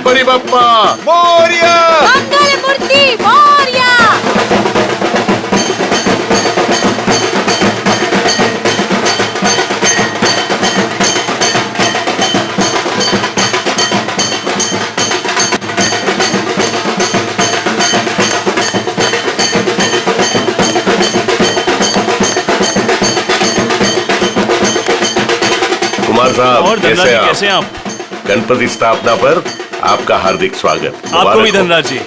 गणपती बाप्पा मोरया, मंगल मूर्ती मोरया। कुमार साहब और धनराज जी कैसे हैं आप? गणपति स्थापना पर आपका हार्दिक स्वागत। आपको मुबारक भी हो। धनराज जी।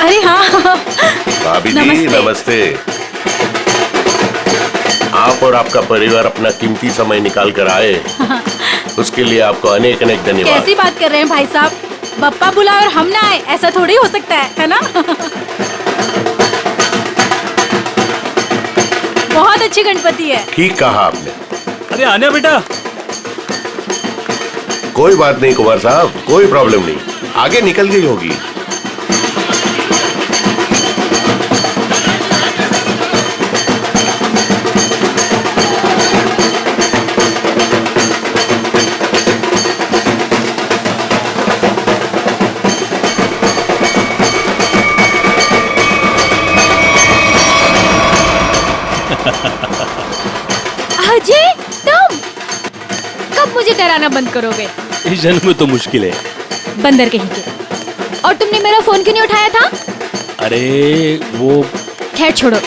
अरे हाँ, भाभी जी नमस्ते। नमस्ते। आप और आपका परिवार अपना कीमती समय निकाल कर आए, उसके लिए आपको अनेक अनेक धन्यवाद। कैसी बात कर रहे हैं भाई साहब? बप्पा बुलाए और हम ना आए, ऐसा थोड़ी हो सकता है ना? बहुत अच्छी गणपति है। ठीक कहा आपने। अरे आने बेटा। कोई बात नहीं कुमार साहब, कोई प्रॉब्लम नहीं, आगे निकल गई होगी। अजय, तुम कब मुझे डराना बंद करोगे? इस जन्म में तो मुश्किल है। बंदर कहीं के। और तुमने मेरा फोन क्यों नहीं उठाया था? अरे वो। खैर छोड़ो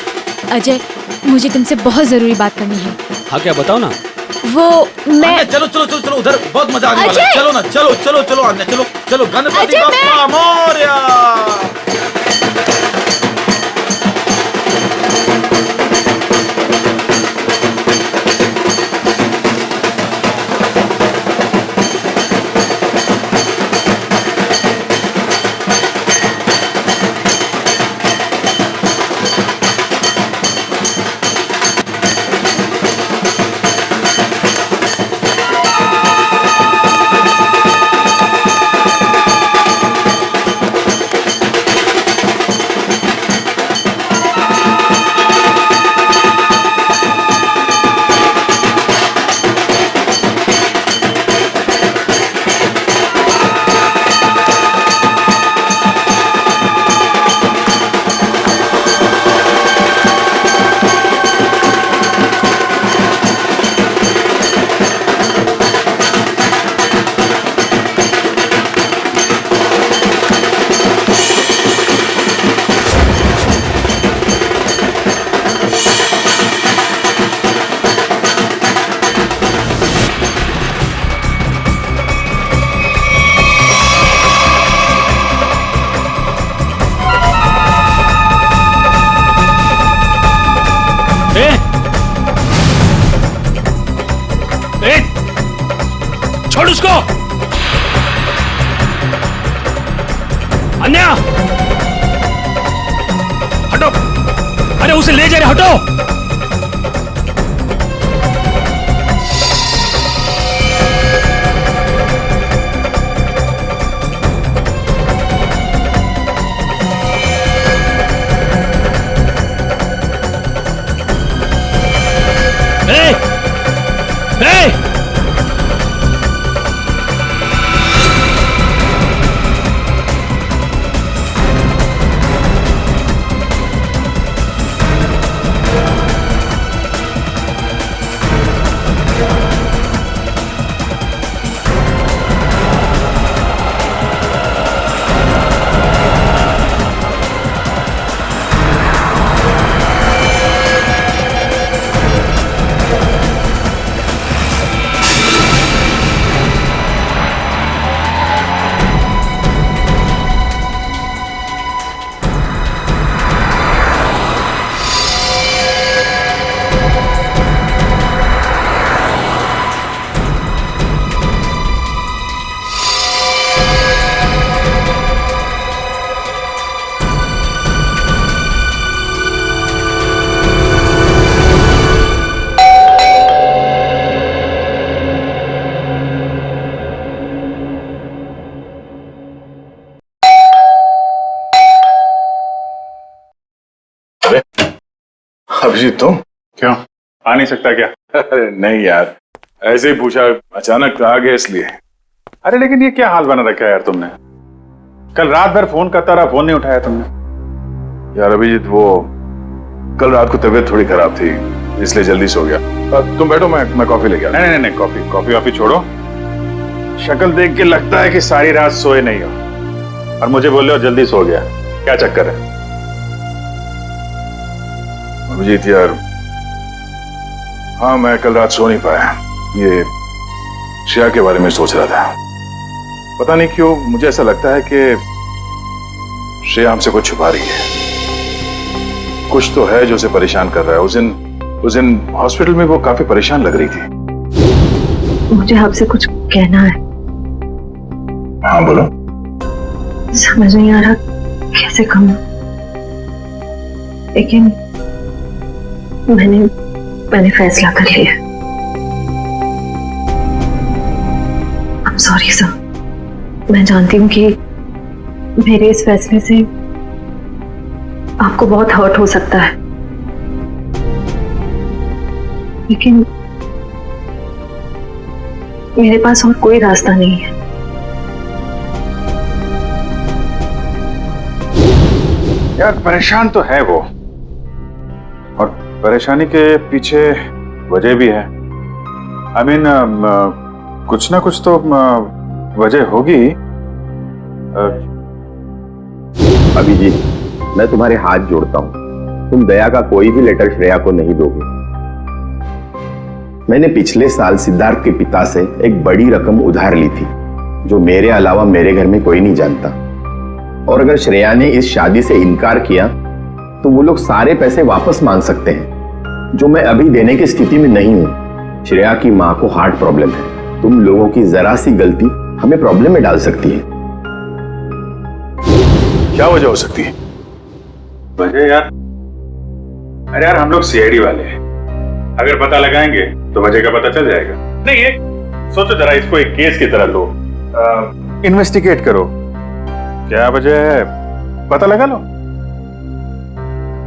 अजय, मुझे तुमसे बहुत जरूरी बात करनी है। हाँ क्या बताओ ना। वो मैं चलो चलो चलो चलो, उधर बहुत मजा आने वाला है। अजय! चलो ना, चलो चलो चलो आने, चलो चलो, गणपति अजय, बाप्पा मोरया। छोड़ उसको। अन्या हटो। अरे उसे ले जा रहे, हटो। अभिजीत तुम क्यों आ नहीं सकता क्या? अरे नहीं यार, ऐसे ही पूछा, अचानक आ गया इसलिए। अरे लेकिन ये क्या हाल बना रखा है यार तुमने? कल रात भर फोन करता रहा, फोन नहीं उठाया तुमने। यार अभिजीत, वो कल रात को तबीयत थोड़ी खराब थी, इसलिए जल्दी सो गया। तुम बैठो, मैं कॉफी लेके आता हूं। नहीं नहीं नहीं, कॉफी वॉफी छोड़ो। शक्ल देख के लगता है कि सारी रात सोए नहीं हो और मुझे बोल रहे हो जल्दी सो गया। क्या चक्कर है? अभिजीत यार, हाँ मैं कल रात सो नहीं पाया। ये श्रेया के बारे में सोच रहा था। पता नहीं क्यों मुझे ऐसा लगता है कि श्रेया हमसे कुछ छुपा रही है। कुछ तो है जो उसे परेशान कर रहा है। उस दिन हॉस्पिटल में वो काफी परेशान लग रही थी। मुझे आपसे कुछ कहना है। हाँ बोलो। समझ नहीं आ रहा कैसे कहूं, लेकिन मैंने फैसला कर लिया। I'm sorry सर, मैं जानती हूँ कि मेरे इस फैसले से आपको बहुत हर्ट हो सकता है, लेकिन मेरे पास और कोई रास्ता नहीं है। यार परेशान तो है वो, और परेशानी के पीछे वजह भी है। I mean, कुछ ना कुछ तो वजह होगी। अभिजीत, मैं तुम्हारे हाथ जोड़ता हूं, तुम दया का कोई भी लेटर श्रेया को नहीं दोगे। मैंने पिछले साल सिद्धार्थ के पिता से एक बड़ी रकम उधार ली थी, जो मेरे अलावा मेरे घर में कोई नहीं जानता। और अगर श्रेया ने इस शादी से इनकार किया तो वो लोग सारे पैसे वापस मांग सकते हैं, जो मैं अभी देने की स्थिति में नहीं हूं। श्रेया की मां को हार्ट प्रॉब्लम है। तुम लोगों की जरा सी गलती हमें प्रॉब्लम में डाल सकती है। क्या वजह हो सकती है? वजह यार, अरे यार हम लोग सीआईडी वाले हैं, अगर पता लगाएंगे तो वजह का पता चल जाएगा। नहीं ये सोचो जरा, इसको एक केस की तरह लो, इन्वेस्टिगेट करो, क्या वजह है पता लगा लो।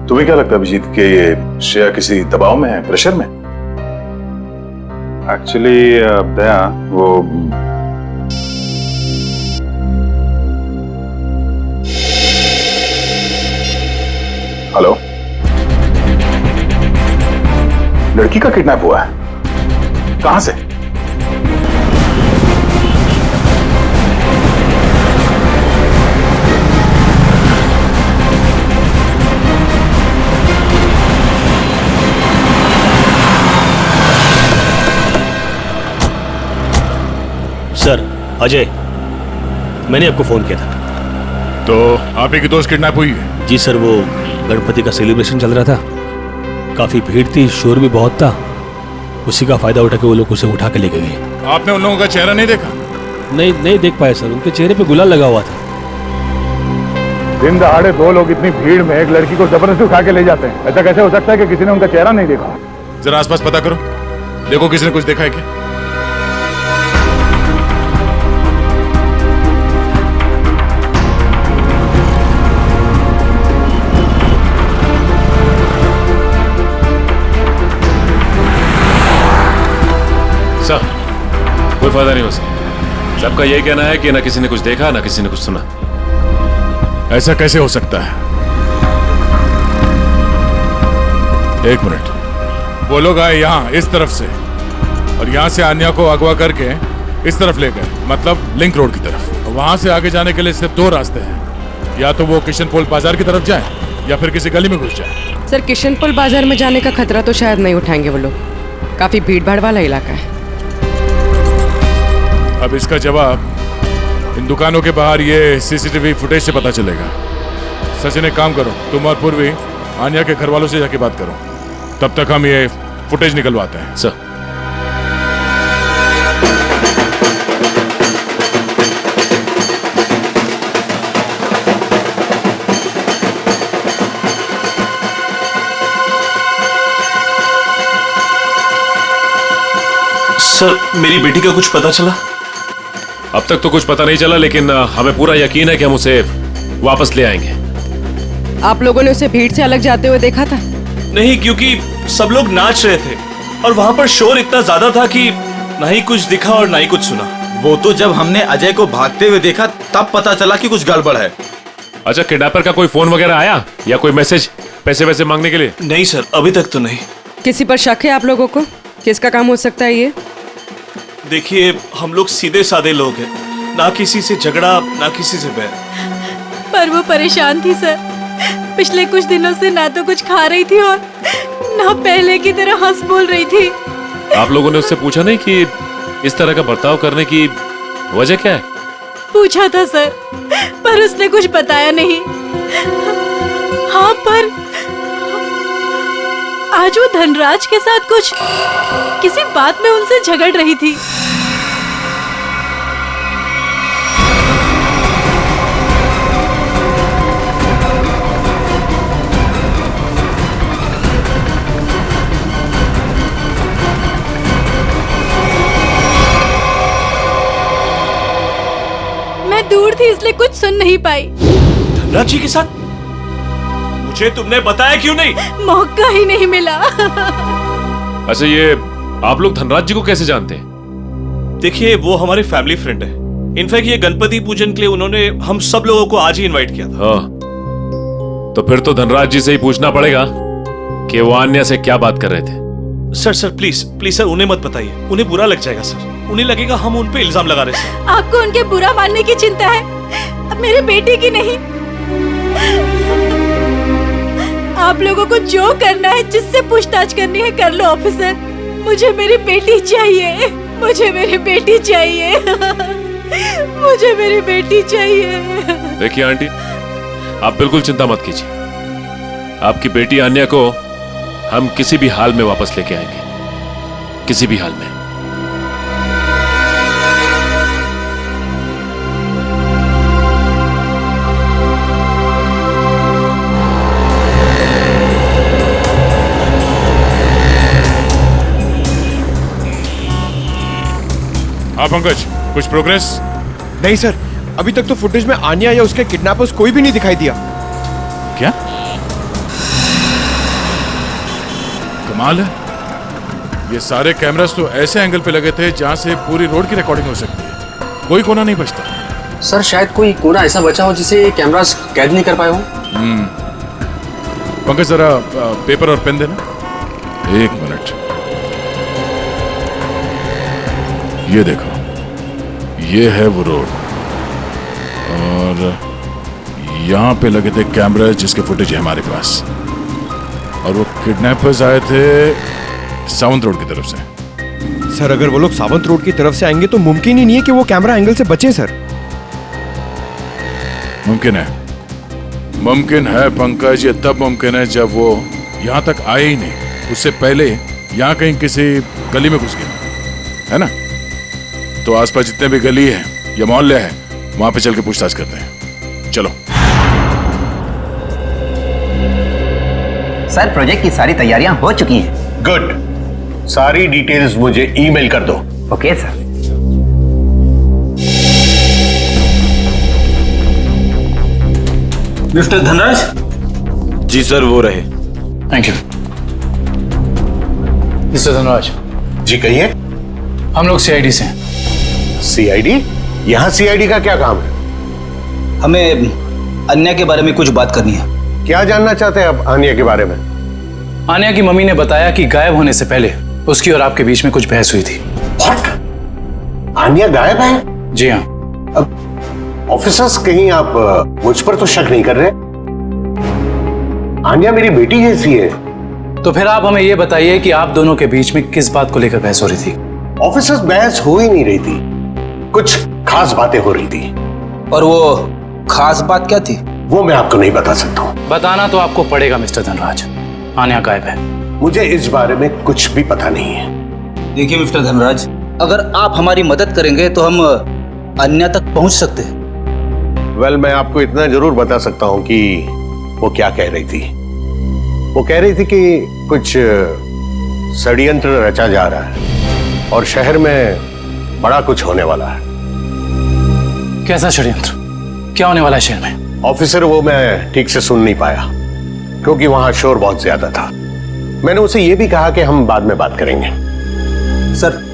तुम्हें क्या लगता है अभिजीत कि ये श्रेया किसी दबाव में है, प्रेशर में? एक्चुअली दया वो हेलो, लड़की का किडनैप हुआ है? कहां से? सर अजय, मैंने आपको फोन किया था। तो आप ही की दोस्त किडनैप हुई है? जी सर, वो गणपति का सेलिब्रेशन चल रहा था, काफी भीड़ थी, शोर भी बहुत था, उसी का फायदा उठा के वो लोग उसे उठा के लेके गए। आपने उन लोगों का चेहरा नहीं देखा? नहीं देख पाए सर, उनके चेहरे पे गुलाल लगा हुआ था। दिन दहाड़े दो लोग इतनी भीड़ में एक लड़की को जबरदस्ती उठा के ले जाते हैं, ऐसा कैसे हो सकता है कि किसी ने उनका चेहरा नहीं देखा? जरा आसपास पता करो, देखो किसी ने कुछ देखा है क्या? सर कोई फायदा नहीं हो सकता। सबका यही कहना है कि ना किसी ने कुछ देखा ना किसी ने कुछ सुना। ऐसा कैसे हो सकता है? एक मिनट, वो लोग आए यहाँ इस तरफ से और यहाँ से आन्या को अगवा करके इस तरफ ले गए, मतलब लिंक रोड की तरफ। वहां से आगे जाने के लिए सिर्फ दो रास्ते हैं, या तो वो किशनपोल बाजार की तरफ जाए या फिर किसी गली में घुस जाए। सर किशनपोल बाजार में जाने का खतरा तो शायद नहीं उठाएंगे वो लोग, काफी भीड़ भाड़ वाला इलाका है। अब इसका जवाब इन दुकानों के बाहर ये सीसीटीवी फुटेज से पता चलेगा। सचिन एक काम करो, तुम और पूर्वी आन्या के घर वालों से जाके बात करो, तब तक हम ये फुटेज निकलवाते हैं। सर सर मेरी बेटी का कुछ पता चला? अब तक तो कुछ पता नहीं चला, लेकिन हमें पूरा यकीन है कि हम उसे वापस ले आएंगे। आप लोगों ने उसे भीड़ से अलग जाते हुए देखा था? नहीं, क्योंकि सब लोग नाच रहे थे और वहां पर शोर इतना ज्यादा था कि ना ही कुछ दिखा और ना ही कुछ सुना। वो तो जब हमने अजय को भागते हुए देखा तब पता चला कि कुछ गड़बड़ है। अच्छा, किडनैपर का कोई फोन वगैरह आया या कोई मैसेज पैसे वैसे मांगने के लिए? नहीं सर, अभी तक तो नहीं। किसी पर शक है आप लोगों को? किसका काम हो सकता है ये? देखिए, हम लोग सीधे साधे लोग हैं, ना किसी से झगड़ा ना किसी से बैर। पर वो परेशान थी सर। पिछले कुछ दिनों से ना तो कुछ खा रही थी और ना पहले की तरह हंस बोल रही थी। आप लोगों ने उससे पूछा नहीं कि इस तरह का बर्ताव करने की वजह क्या है? पूछा था सर, पर उसने कुछ बताया नहीं। हाँ, पर आज वो धनराज के साथ कुछ किसी बात में उनसे झगड़ रही थी। मैं दूर थी इसलिए कुछ सुन नहीं पाई। धनराज जी के साथ? मुझे तुमने बताया क्यों नहीं? मौका ही नहीं मिला। अच्छा, ये आप लोग धनराज जी को कैसे जानते हैं? देखिए, वो हमारे फैमिली फ्रेंड है। इनफैक्ट ये गणपति पूजन के लिए उन्होंने हम सब लोगों को आज ही इनवाइट किया था। हाँ, तो फिर तो धनराज जी से ही पूछना पड़ेगा कि वो अन्य से क्या बात कर रहे थे। सर प्लीज सर, उन्हें मत बताइए, उन्हें बुरा लग जाएगा सर। उन्हें लगेगा हम उन पे इल्जाम लगा रहे हैं। आपको उनके बुरा मानने की चिंता है, अब मेरे बेटे की नहीं। आप लोगों को जो करना है, जिससे पूछताछ करनी है कर लो ऑफिसर। मुझे मेरी बेटी चाहिए, मुझे मेरी बेटी चाहिए, मुझे मेरी बेटी चाहिए। देखिए आंटी, आप बिल्कुल चिंता मत कीजिए। आपकी बेटी अन्या को हम किसी भी हाल में वापस लेके आएंगे, किसी भी हाल में। हाँ पंकज, कुछ प्रोग्रेस? नहीं सर, अभी तक तो फुटेज में आन्या या उसके किडनैपर्स कोई भी नहीं दिखाई दिया। क्या कमाल है, ये सारे कैमरास तो ऐसे एंगल पे लगे थे जहां से पूरी रोड की रिकॉर्डिंग हो सकती है। कोई कोना नहीं बचता। सर, शायद कोई कोना ऐसा बचा हो जिसे कैमरास कैद नहीं कर पाए हो। पंकज, जरा पेपर और पेन देना। एक मिनट, ये देखो, ये है वो रोड और यहाँ पे लगे थे कैमरा जिसके फुटेज है हमारे पास। और वो किडनैपर्स आए थे सावंत रोड की तरफ से। सर, अगर वो लोग सावंत रोड की तरफ से आएंगे तो मुमकिन ही नहीं है कि वो कैमरा एंगल से बचे सर। मुमकिन है पंकज, ये तब मुमकिन है जब वो यहाँ तक आए ही नहीं, उससे पहले यहाँ कहीं किसी गली में घुस गया है ना। तो आसपास जितने भी गली है या मोहल्ले हैं, वहां पे चल के पूछताछ करते हैं। चलो। सर, प्रोजेक्ट की सारी तैयारियां हो चुकी हैं। गुड, सारी डिटेल्स मुझे ईमेल कर दो। Okay sir. मिस्टर धनराज? जी सर, वो रहे। Thank you. मिस्टर धनराज जी कहिए। हम लोग सीआईडी से हैं। सीआईडी? यहाँ सीआईडी का क्या काम है? हमें अन्या के बारे में कुछ बात करनी है। क्या जानना चाहते हैं आप अन्या के बारे में? अन्या की मम्मी ने बताया कि गायब होने से पहले उसकी और आपके बीच में कुछ बहस हुई थी। What? अन्या गायब है? जी हाँ। अब ऑफिसर्स, कहीं आप मुझ पर तो शक नहीं कर रहे? अन्या मेरी बेटी जैसी है। तो फिर आप हमें यह बताइए कि आप दोनों के बीच में किस बात को लेकर बहस हो रही थी? ऑफिसर्स, बहस हो ही नहीं रही थी, कुछ खास बातें हो रही थी। और वो खास बात क्या थी? वो मैं आपको नहीं बता सकता हूँ। बताना तो आपको पड़ेगा मिस्टर धनराज। अन्या गायब है। मुझे इस बारे में कुछ भी पता नहीं है। देखिए मिस्टर धनराज, अगर आप हमारी मदद करेंगे तो हम अन्या तक पहुंच सकते हैं। वेल, मैं आपको इतना जरूर बता सकता हूँ कि वो क्या कह रही थी। वो कह रही थी कि कुछ षड्यंत्र रचा जा रहा है और शहर में बड़ा कुछ होने वाला है। कैसा षड्यंत्र? क्या होने वाला है शहर में? ऑफिसर, वो मैं ठीक से सुन नहीं पाया क्योंकि वहां शोर बहुत ज्यादा था। मैंने उसे ये भी कहा कि हम बाद में बात करेंगे। सर,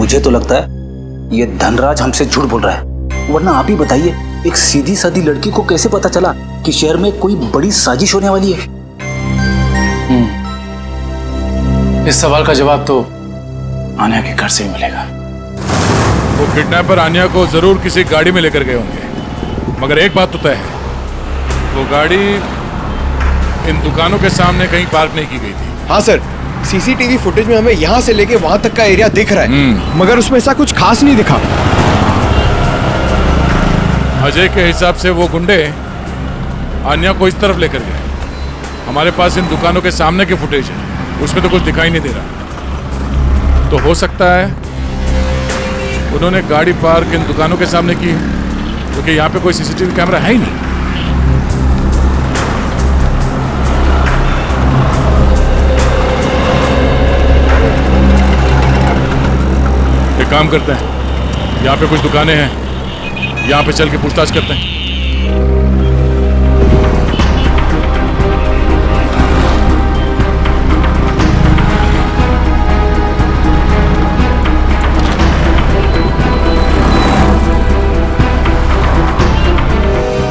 मुझे तो लगता है ये धनराज हमसे झूठ बोल रहा है, वरना आप ही बताइए, एक सीधी सादी लड़की को कैसे पता चला कि शहर में कोई बड़ी साजिश होने वाली है? इस सवाल का जवाब तो आन्या के घर से ही मिलेगा। वो किडनैपर आन्या को जरूर किसी गाड़ी में लेकर गए होंगे, मगर एक बात तो तय है, वो गाड़ी इन दुकानों के सामने कहीं पार्क नहीं की गई थी। हाँ सर, सीसीटीवी फुटेज में हमें यहाँ से लेके वहां तक का एरिया दिख रहा है, मगर उसमें ऐसा कुछ खास नहीं दिखा। अजय के हिसाब से वो गुंडे आन्या को इस तरफ लेकर गए। हमारे पास इन दुकानों के सामने की फुटेज है, उसमें तो कुछ दिखाई नहीं दे रहा। तो हो सकता है उन्होंने गाड़ी पार्क इन दुकानों के सामने की, क्योंकि यहाँ पे कोई सीसीटीवी कैमरा है ही नहीं। एक काम करते हैं, यहाँ पे कुछ दुकानें हैं, यहाँ पे चल के पूछताछ करते हैं।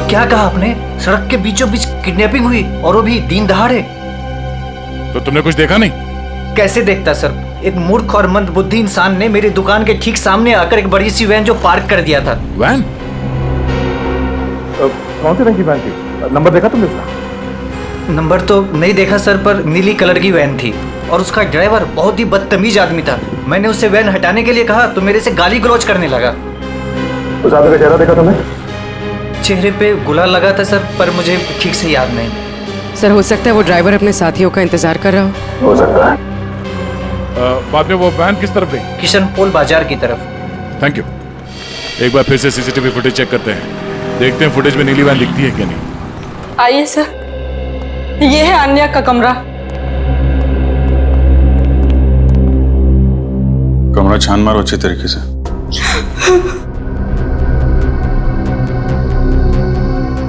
क्या कहा आपने? सड़क के बीचों बीच किडनैपिंग हुई, और वो भी दिन दहाड़े? तो तुमने कुछ देखा नहीं? कैसे देखता सर, एक मूर्ख और मंदबुद्धि इंसान ने मेरी दुकान के ठीक सामने आकर एक बड़ी सी वैन जो पार्क कर दिया था। वैन? कौन सी रंग की वैन थी? नंबर देखा तुमने इसका? नंबर तो नहीं देखा सर, पर नीली कलर की वैन थी और उसका ड्राइवर बहुत ही बदतमीज आदमी था। मैंने उससे वैन हटाने के लिए कहा तो मेरे से गाली गलौज करने लगा। उस आदमी का चेहरा देखा तुमने? चेहरे पे गुलाल लगा था सर, पर मुझे ठीक से याद नहीं। सर, हो सकता है वो ड्राइवर अपने साथियों का इंतजार कर रहा हो सकता है। बाद में वो वैन किस तरफ गई? किशन पोल बाजार की तरफ। Thank you. एक बार फिर से सीसीटीवी फुटेज चेक करते हैं, देखते हैं फुटेज में नीली वैन दिखती है क्या नहीं। आइए सर, ये है आन्या का कमरा। कमरा छान मारो अच्छे तरीके से।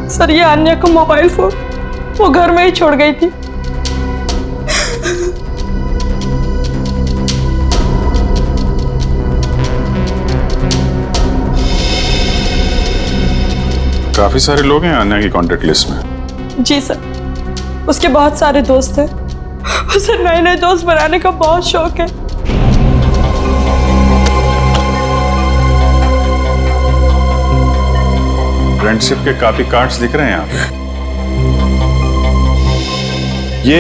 सर, ये आन्या का मोबाइल फोन वो घर में ही छोड़ गई थी। काफी सारे लोग हैं आन्या की कांटेक्ट लिस्ट में। जी सर, उसके बहुत सारे दोस्त हैं। उसे नए नए दोस्त बनाने का बहुत शौक है। फ्रेंडशिप के काफी कार्ड्स दिख रहे हैं यहाँ पे। ये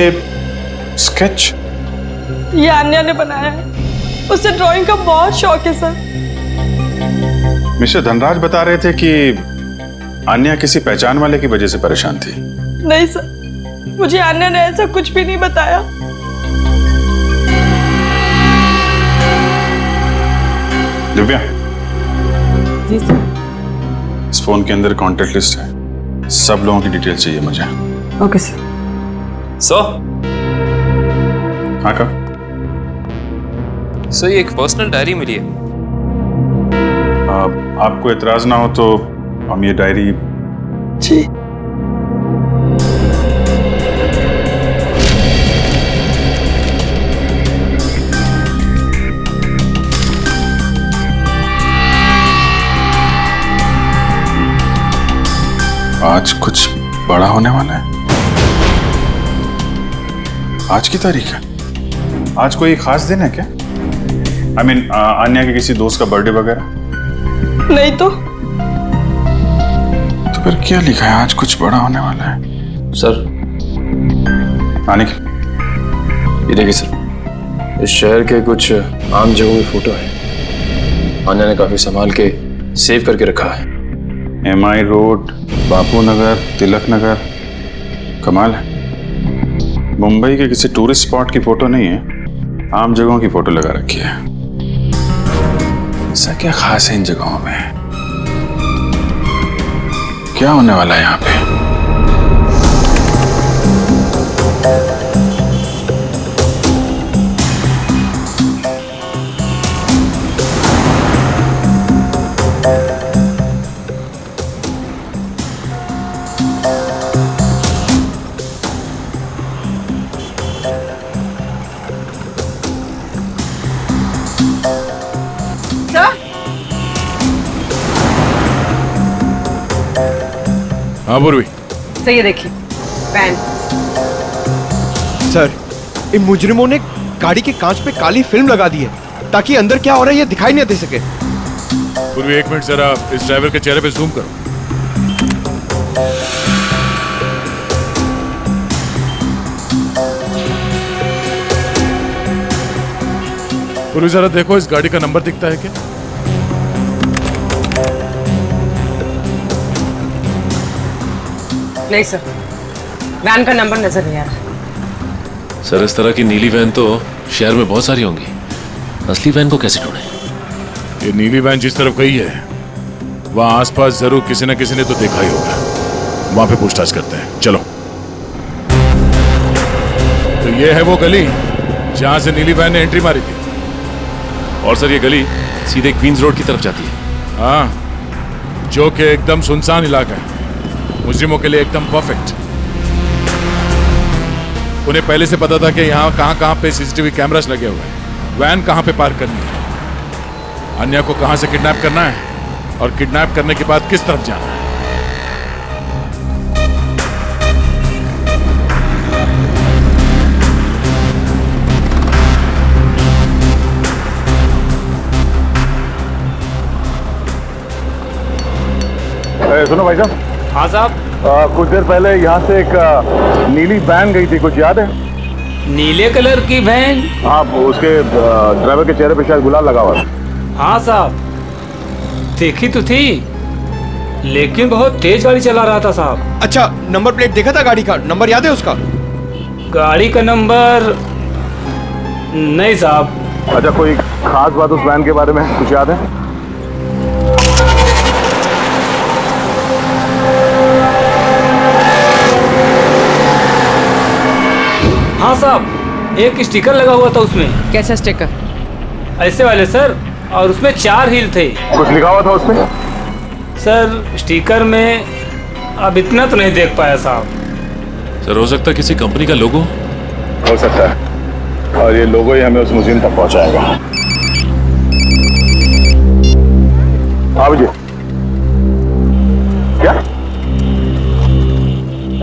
स्केच ये आन्या ने बनाया है। उसे ड्राइंग का बहुत शौक है सर। मिस्टर धनराज बता रहे थे कि आन्या किसी पहचान वाले की वजह से परेशान थी। नहीं सर, मुझे आन्या ने ऐसा कुछ भी नहीं बताया। दिव्या। जी सर। इस फोन के अंदर कॉन्टेक्ट लिस्ट है, सब लोगों की डिटेल चाहिए मुझे। Okay sir. हाँ का? सर, ये एक पर्सनल डायरी मिली है। आपको एतराज ना हो तो हम ये डायरी। जी। आज कुछ बड़ा होने वाला है। आज की तारीख है। आज कोई खास दिन है क्या? I mean, आन्या के किसी दोस्त का बर्थडे वगैरह? नहीं तो फिर क्या लिखा है? आज कुछ बड़ा होने वाला है। सर, आने की ये देखिए सर, इस शहर के कुछ आम जगहों की फोटो है। आन्या ने काफी संभाल के सेव करके रखा है। MI road, Bapu Nagar, Tilak Nagar. कमाल है, मुंबई के किसी टूरिस्ट स्पॉट की फोटो नहीं है, आम जगहों की फोटो लगा रखी है। ऐसा क्या खास है इन जगहों में? क्या होने वाला है यहाँ पे? हाँ पूर्वी। सही है, देखिए वैन। सर, इन मुजरिमों ने गाड़ी के कांच पे काली फिल्म लगा दी है ताकि अंदर क्या हो रहा है ये दिखाई नहीं दे सके। पूर्वी एक मिनट जरा इस ड्राइवर के चेहरे पे जूम करो। पूर्वी जरा देखो इस गाड़ी का नंबर दिखता है क्या? नहीं सर, वैन का नंबर नजर नहीं आ रहा। सर इस तरह की नीली वैन तो शहर में बहुत सारी होंगी, असली वैन को कैसे ढूंढें? ये नीली वैन जिस तरफ गई है वहां आसपास जरूर किसी न किसी ने तो देखा ही होगा, वहां पे पूछताछ करते हैं। चलो। तो ये है वो गली जहां से नीली वैन ने एंट्री मारी थी। और सर ये गली सीधे क्वींस रोड की तरफ जाती है। हाँ, जो कि एकदम सुनसान इलाका है, मुजरिमों के लिए एकदम परफेक्ट। उन्हें पहले से पता था कि यहाँ कहाँ पे सीसीटीवी कैमरास लगे हुए हैं, वैन कहाँ पे पार्क करनी है, अन्या को कहाँ से किडनैप करना है और किडनैप करने के बाद किस तरफ जाना है। सुनो भाई साहब। हाँ साहब। कुछ देर पहले यहाँ से एक नीली वैन गई थी, कुछ याद है? नीले कलर की वैन? हाँ, उसके ड्राइवर के चेहरे पे शायद गुलाल लगा हुआ था। हाँ साहब, देखी तो थी, लेकिन बहुत तेज गाड़ी चला रहा था साहब। अच्छा, नंबर प्लेट देखा था गाड़ी का? नंबर याद है उसका? गाड़ी का नंबर नहीं साहब। अच्छा, कोई खास बात उस वैन के बारे में कुछ याद है? हाँ साहब, एक स्टिकर लगा हुआ था उसमें। कैसा स्टिकर? ऐसे वाले सर, और उसमें 4 हील थे। कुछ लिखा हुआ था उसमें? सर स्टिकर में अब इतना तो नहीं देख पाया साहब। सर हो सकता है किसी कंपनी का लोगो हो सकता है, और ये लोगो ही हमें उस म्यूजियम तक पहुंचाएगा। हाँ विजय, क्या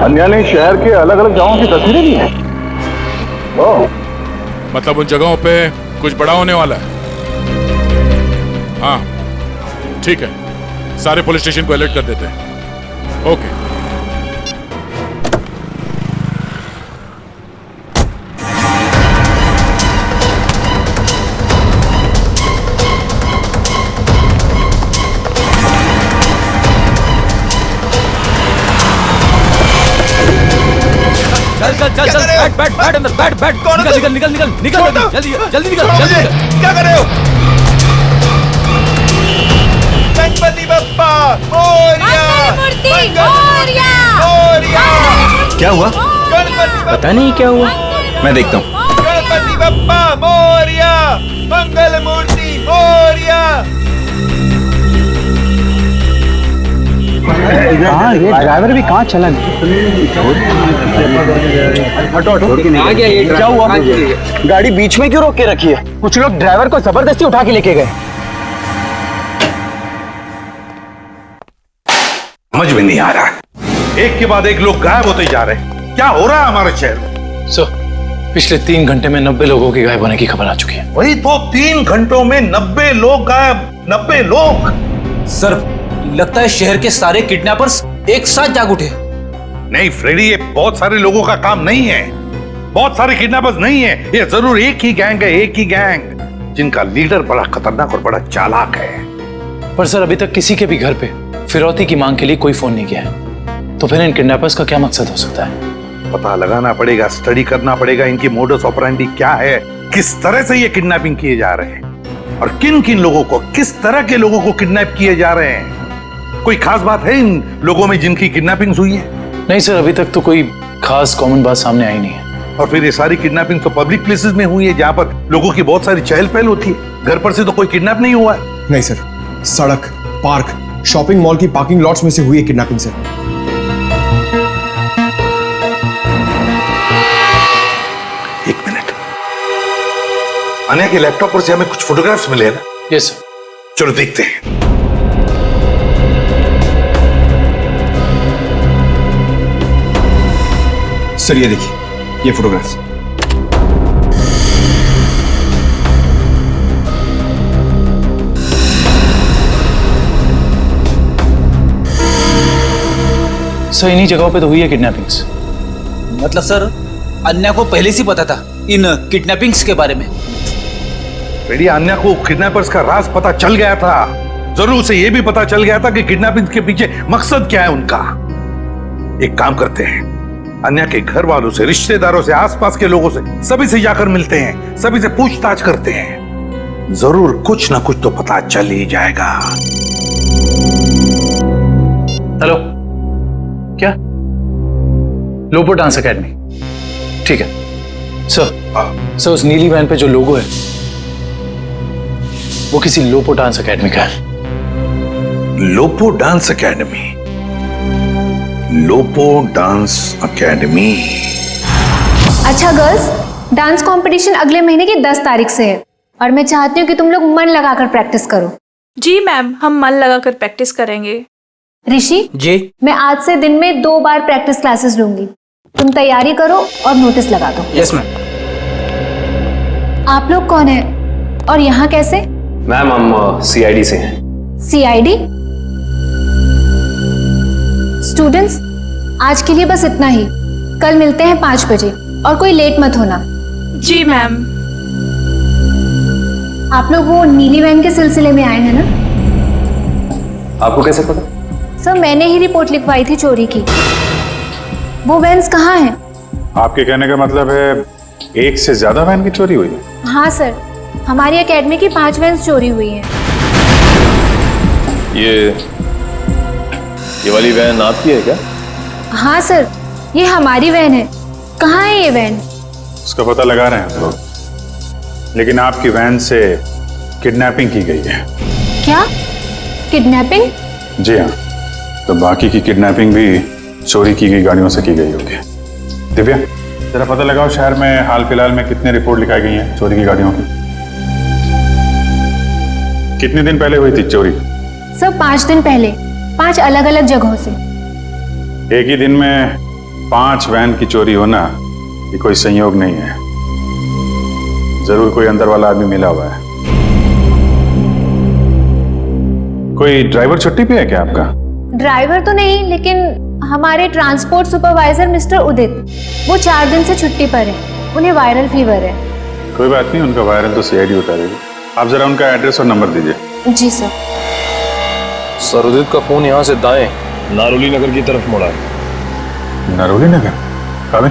अन्या ने शहर के अलग अलग जगहों की तस्वीरें ली हैं? मतलब उन जगहों पे कुछ बड़ा होने वाला है। हाँ ठीक है, सारे पुलिस स्टेशन को अलर्ट कर देते हैं। ओके। चल बैठ अंदर, बैठ निकल जल्दी निकल। क्या कर रहे हो? गणपति बप्पा मोरया! क्या हुआ? पता नहीं क्या हुआ, मैं देखता हूँ। गणपति बप्पा मोरया! मंगल मूर्ति मोरया! हाँ, ये ड्राइवर भी कहाँ चला गया? क्या हुआ? गाड़ी बीच में क्यों रोक के रखी है? कुछ लोग ड्राइवर को जबरदस्ती उठा के लेके गए। समझ में नहीं आ रहा, एक के बाद एक लोग गायब होते जा रहे हैं। क्या हो रहा है हमारे शहर में? सर, पिछले 3 घंटे में 90 लोगों के गायब होने की खबर आ चुकी है। वही तो, 3 घंटों में 90 लोग गायब। 90 लोग? सर, लगता है शहर के सारे किडनैपर्स एक साथ जाग उठे। नहीं फ्रेडी, ये बहुत सारे लोगों का काम नहीं है, बहुत सारे किडनैपर्स नहीं है, ये जरूर एक ही गैंग है, एक ही गैंग जिनका लीडर बड़ा खतरनाक और बड़ा चालाक है। पर सर, अभी तक किसी के भी घर पे फिरौती की मांग के लिए कोई फोन नहीं किया है, तो फिर इन किडनैपर्स का क्या मकसद हो सकता है? पता लगाना पड़ेगा, स्टडी करना पड़ेगा, इनकी मोडस ऑपरेंडी क्या है, किस तरह से ये किडनैपिंग किए जा रहे हैं और किन किन लोगों को, किस तरह के लोगों को किडनैप किए जा रहे हैं। कोई खास बात है इन लोगों में जिनकी किडनैपिंग हुई है? नहीं सर, अभी तक तो कोई खास कॉमन बात सामने आई नहीं है। और फिर ये सारी किडनैपिंग तो पब्लिक प्लेसेस में हुई है, जहां पर लोगों की बहुत सारी चहल पहल होती है। घर पर से तो कोई किडनैप नहीं हुआ है। नहीं सर, सड़क, पार्क, शॉपिंग मॉल की पार्किंग लॉट्स में से हुई है किडनैपिंग सर। एक मिनट, अन्या के लैपटॉप पर से हमें कुछ फोटोग्राफ्स मिले हैं ना? Yes sir. चलो देखते हैं। सर ये देखिए, ये फोटोग्राफ्स। सर इन्हीं जगहों पे तो हुई है किडनैपिंग्स। मतलब सर अन्या को पहले से पता था इन किडनैपिंग्स के बारे में? बेटी, अन्या को किडनैपर्स का राज पता चल गया था। जरूर उसे यह भी पता चल गया था कि किडनैपिंग के पीछे मकसद क्या है उनका। एक काम करते हैं, अन्या के घर वालों से, रिश्तेदारों से, आसपास के लोगों से, सभी से जाकर मिलते हैं, सभी से पूछताछ करते हैं। जरूर कुछ ना कुछ तो पता चल ही जाएगा। हेलो, क्या? लोपो डांस एकेडमी, ठीक है सर। उस नीली वैन पे जो लोगो है वो किसी लोपो डांस एकेडमी का है। लोपो डांस एकेडमी? लोपो डांस एकेडमी। अच्छा गर्ल्स, डांस कंपटीशन अगले महीने की 10 तारीख से है और मैं चाहती हूँ कि तुम लोग मन लगाकर प्रैक्टिस करो। जी मैम, हम मन लगाकर प्रैक्टिस करेंगे। ऋषि जी, मैं आज से दिन में 2 बार प्रैक्टिस क्लासेस लूंगी। तुम तैयारी करो और नोटिस लगा दो। Yes ma'am. आप लोग कौन है और यहाँ कैसे? मैम हम सीआईडी से हैं। सीआईडी? स्टूडेंट्स, आज के लिए बस इतना ही। कल मिलते हैं 5 बजे और कोई लेट मत होना। जी मैम। आप लोग वो नीली वैन के सिलसिले में आए हैं ना? आपको कैसे पता? सर मैंने ही रिपोर्ट लिखवाई थी चोरी की। वो वैन्स कहाँ हैं? आपके कहने का मतलब है एक से ज्यादा वैन की चोरी हुई है? हाँ सर, हमारी एकेडमी की 5 वैन्स चोरी हुई हैं। ये वाली वैन आपकी है क्या? हाँ सर, ये हमारी वैन है। कहाँ है ये वैन? उसका पता लगा रहे हैं हम लोग, लेकिन आपकी वैन से किडनैपिंग की गई है। क्या? किडनैपिंग? जी हाँ, तो बाकी की किडनैपिंग भी चोरी की गई गाड़ियों से की गई होगी। दिव्या, जरा पता लगाओ शहर में हाल फिलहाल में कितने रिपोर्ट लिखाई गई हैं चोरी की गाड़ियों की। कितने दिन पहले हुई थी चोरी? सर 5 दिन पहले, 5 अलग अलग जगहों से। एक ही दिन में 5 वैन की चोरी होना ये कोई संयोग नहीं है। जरूर कोई अंदर वाला आदमी मिला हुआ है। कोई ड्राइवर छुट्टी पे है क्या आपका? ड्राइवर तो नहीं, लेकिन हमारे ट्रांसपोर्ट सुपरवाइजर मिस्टर उदित, वो 4 दिन से छुट्टी पर है। उन्हें वायरल फीवर है। कोई बात नहीं, उनका वायरल तो सीआईडी उतारेगी। आप जरा उनका एड्रेस और नंबर दीजिए। जी सर। सर उदित का फोन यहाँ से दाएं नारोली नगर की तरफ मुड़ा है। नारोली नगर? काबिल,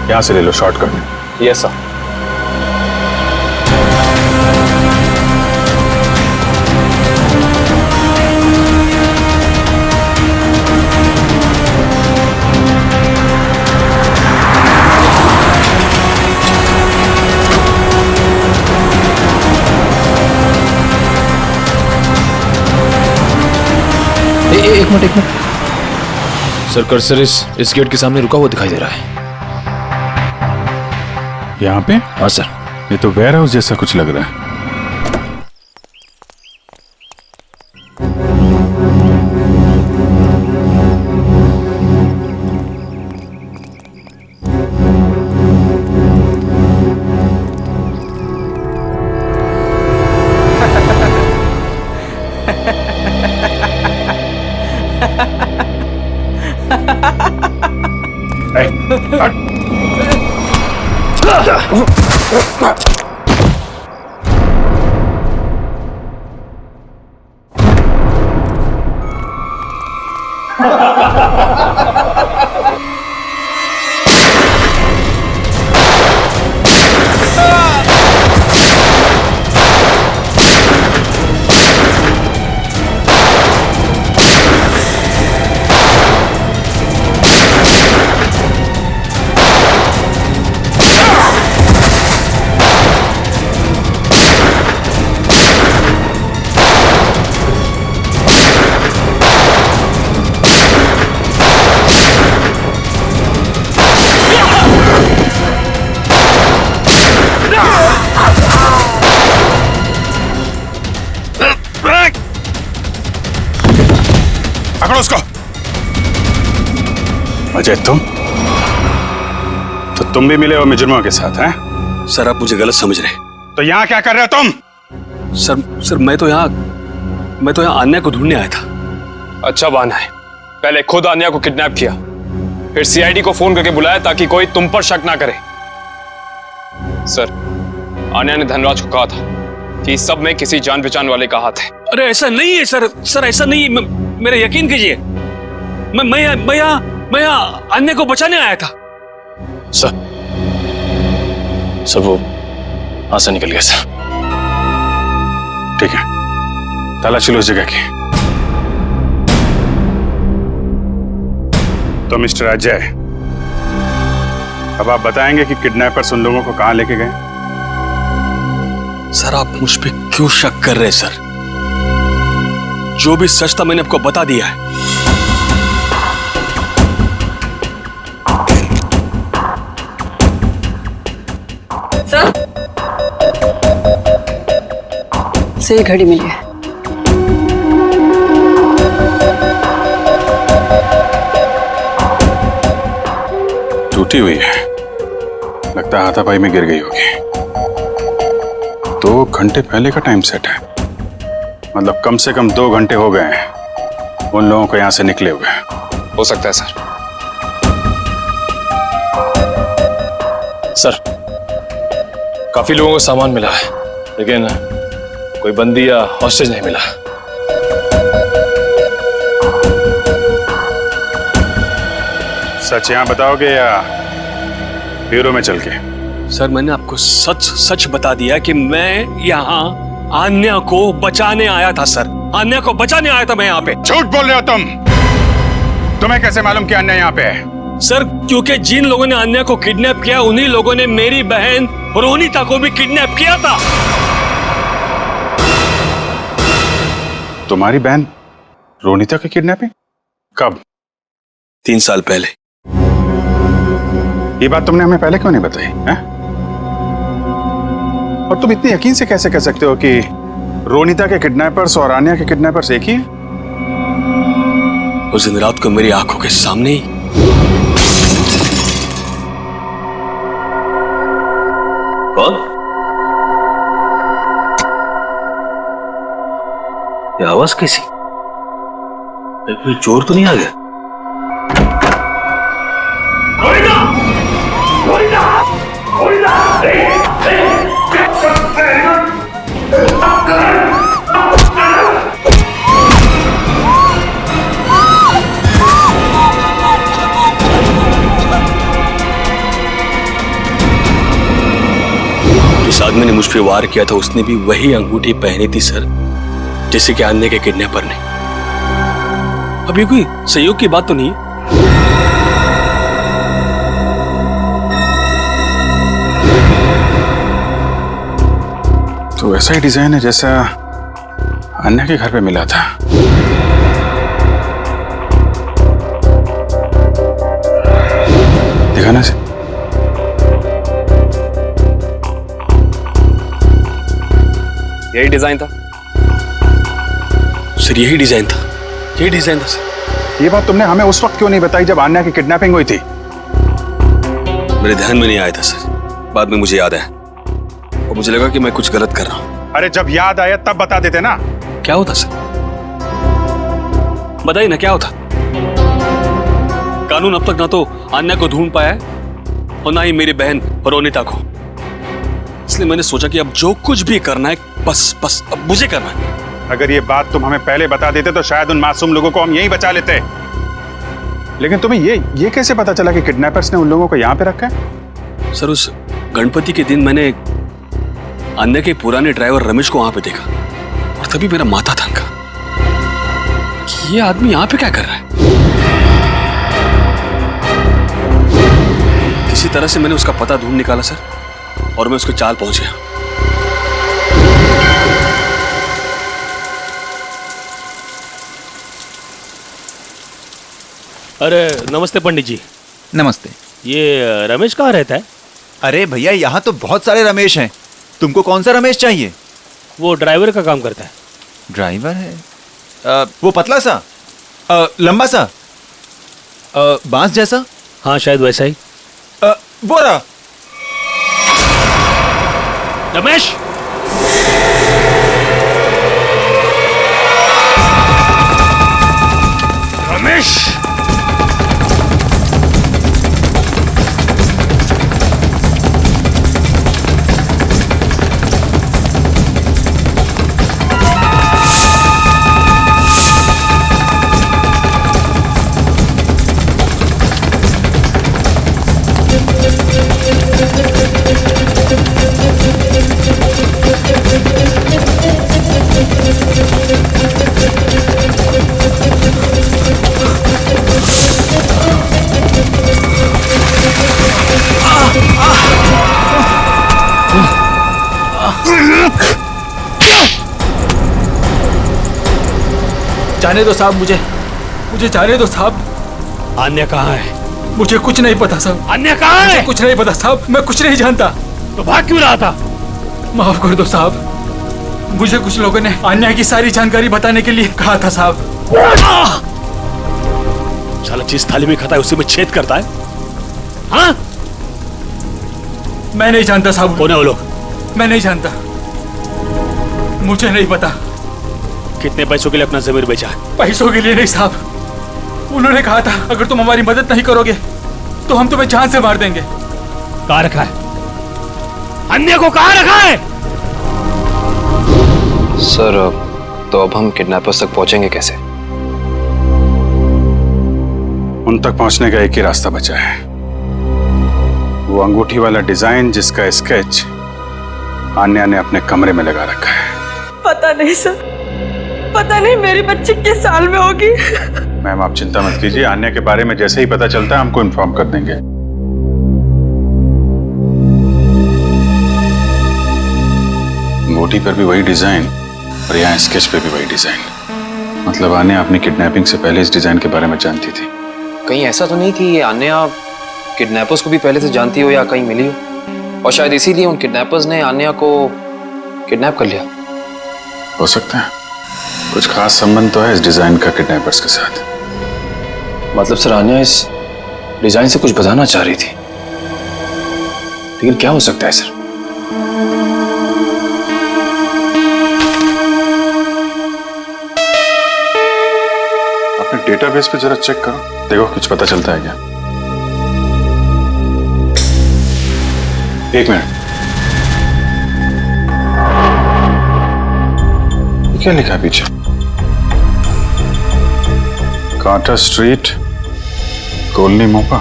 यहाँ से ले लो शॉर्टकट। Yes sir. एक मिनट। सर कर्सर इस गेट के सामने रुका हुआ दिखाई दे रहा है। यहाँ पे? हाँ सर। ये तो वेयर हाउस जैसा कुछ लग रहा है। पकड़ो उसको। अजय तुम तुम भी मिले हो मुजरिमों के साथ हैं? सर आप मुझे गलत समझ रहे हैं। तो यहाँ क्या कर रहे हो तुम? सर मैं तो यहाँ अन्या को ढूंढने आया था। अच्छा बहाना है। पहले खुद अन्या को किडनैप किया, फिर सीआईडी को फोन करके बुलाया ताकि कोई तुम पर शक ना करे। सर, अन्या ने धनराज को कहा था कि इस सब में किसी जान पहचान वाले का हाथ है। अरे ऐसा नहीं है सर ऐसा नहीं है। मेरा यकीन कीजिए, मैं यहाँ अन्य को बचाने आया था। सर वो वहां से निकल गया सर। ठीक है, तलाशी लो उस जगह की। तो मिस्टर अजय, अब आप बताएंगे कि किडनैपर्स उन लोगों को कहां लेके गए? सर आप मुझ पे क्यों शक कर रहे हैं सर? जो भी सच था मैंने आपको बता दिया है। सर से ये घड़ी मिली है। टूटी हुई है, लगता है हाथापाई में गिर गई होगी। 2 घंटे पहले का टाइम सेट है, मतलब कम से कम 2 घंटे हो गए हैं उन लोगों को यहां से निकले हुए। हो सकता है सर। सर, काफी लोगों को सामान मिला है, लेकिन कोई बंदी या हॉस्टेज नहीं मिला। सच यहां बताओगे या ब्यूरो में चल के? सर मैंने आपको सच बता दिया कि मैं यहाँ अन्या को बचाने आया था सर। अन्या को बचाने आया था मैं यहाँ पे। झूठ बोल रहे हो तुम। तुम्हें कैसे मालूम कि अन्या यहाँ पे है? सर क्योंकि जिन लोगों ने अन्या को किडनैप किया उन्हीं लोगों ने मेरी बहन रोनिता को भी किडनैप किया था। तुम्हारी बहन रोनिता की किडनैपिंग कब? 3 साल पहले। ये बात तुमने हमें पहले क्यों नहीं बताई है? और तुम इतने यकीन से कैसे कह सकते हो कि रोनिता के किडनैपर्स और आन्या के किडनैपर्स एक ही हैं? उस दिन रात को मेरी आंखों के सामने ही कौन? ये आवाज कैसी? कोई चोर तो नहीं आ गया? जिस आदमी ने मुझ पे वार किया था उसने भी वही अंगूठी पहनी थी सर, जैसे कि अन्य के किडनैपर ने। अब ये कोई सहयोग की बात तो नहीं है? तो ऐसा ही डिजाइन है जैसा अन्या के घर पे मिला था। दिखाना से। यही डिजाइन था सर। यही डिजाइन था सर। ये बात तुमने हमें उस वक्त क्यों नहीं बताई जब अन्या की किडनैपिंग हुई थी? मेरे ध्यान में नहीं आया था सर, बाद में मुझे याद आया और मुझे लगा कि मैं कुछ गलत कर रहा हूं। अरे जब याद आया तब बता देते ना। क्या होता सर? बताइए ना क्या होता। कानून अब तक ना तो अन्या को ढूंढ पाया है और ना ही मेरी बहन रोनिता को। इसलिए मैंने सोचा कि अब जो कुछ भी करना है बस अब मुझे करना है। अगर ये बात तुम हमें पहले बता देते तो शायद उन मासूम लोगों को हम यहीं बचा लेते। लेकिन तुम्हें ये कैसे पता चला कि किडनैपर्स ने उन लोगों को यहाँ पे रखा है? सर उस गणपति के दिन मैंने अन्य के पुराने ड्राइवर रमेश को वहां पे देखा और तभी मेरा माथा थनका कि ये आदमी यहाँ पे क्या कर रहा है। किसी तरह से मैंने उसका पता ढूंढ निकाला सर और मैं उसके चाल पहुंच गया। अरे नमस्ते पंडित जी। नमस्ते। ये रमेश कहाँ रहता है? अरे भैया यहाँ तो बहुत सारे रमेश हैं, तुमको कौन सा रमेश चाहिए? वो ड्राइवर का काम करता है। ड्राइवर है? वो पतला सा, लंबा सा, बांस जैसा? हाँ शायद वैसा ही। वो रहा। रमेश, रमेश, जाने दो साहब, मुझे जाने दो साहब। अन्य कहाँ है? मुझे कुछ नहीं पता साहब। अन्य कहाँ है? मुझे कुछ नहीं पता साहब, मैं कुछ नहीं जानता। तो भाग क्यों रहा था? माफ कर दो साहब, मुझे कुछ लोगों ने अन्य की सारी जानकारी बताने के लिए कहा था साहब। साला जिस थाली में खाता है उसी में छेद करता है। हाँ? मैं नहीं जानता साहब। कौन है वो लोग? मैं नहीं जानता, मुझे नहीं पता। कितने पैसों के लिए अपना जमीर बेचा? पैसों के लिए नहीं साहब, उन्होंने कहा था अगर तुम हमारी मदद नहीं करोगे तो हम तुम्हें जान से मार देंगे। कहाँ रखा है? अन्य को कहाँ रखा है? सर, तो अब हम किडनैपर्स तक पहुंचेंगे कैसे? उन तक पहुंचने का एक ही रास्ता बचा है, वो अंगूठी वाला डिजाइन जिसका स्केच आन्या ने अपने कमरे में लगा रखा है। पता नहीं सर, पता नहीं मेरी बच्ची किस साल में होगी। मैम आप चिंता मत कीजिए, आन्या के बारे में जैसे ही पता चलता है हमको इन्फॉर्म कर देंगे। अंगूठी पर भी वही डिजाइन और यहाँ स्केच पे भी वही डिजाइन। मतलब आन्या अपनी किडनैपिंग से पहले इस डिजाइन के बारे में जानती थी। कहीं ऐसा तो नहीं कि आन्या किडनैपर्स को भी पहले से जानती हो या कहीं मिली हो, और शायद इसीलिए उन किडनैपर्स ने आन्या को किडनैप कर लिया? हो सकता है, कुछ खास संबंध तो है इस डिजाइन का किडनैपर्स के साथ। मतलब सर, आन्या इस डिजाइन से कुछ बताना चाह रही थी, लेकिन क्या हो सकता है सर? अपने डेटाबेस पे जरा चेक करो, देखो कुछ पता चलता है क्या। एक मिनट, क्या लिखा है पीछे? कांटा स्ट्रीट, कॉलोनी मोपा।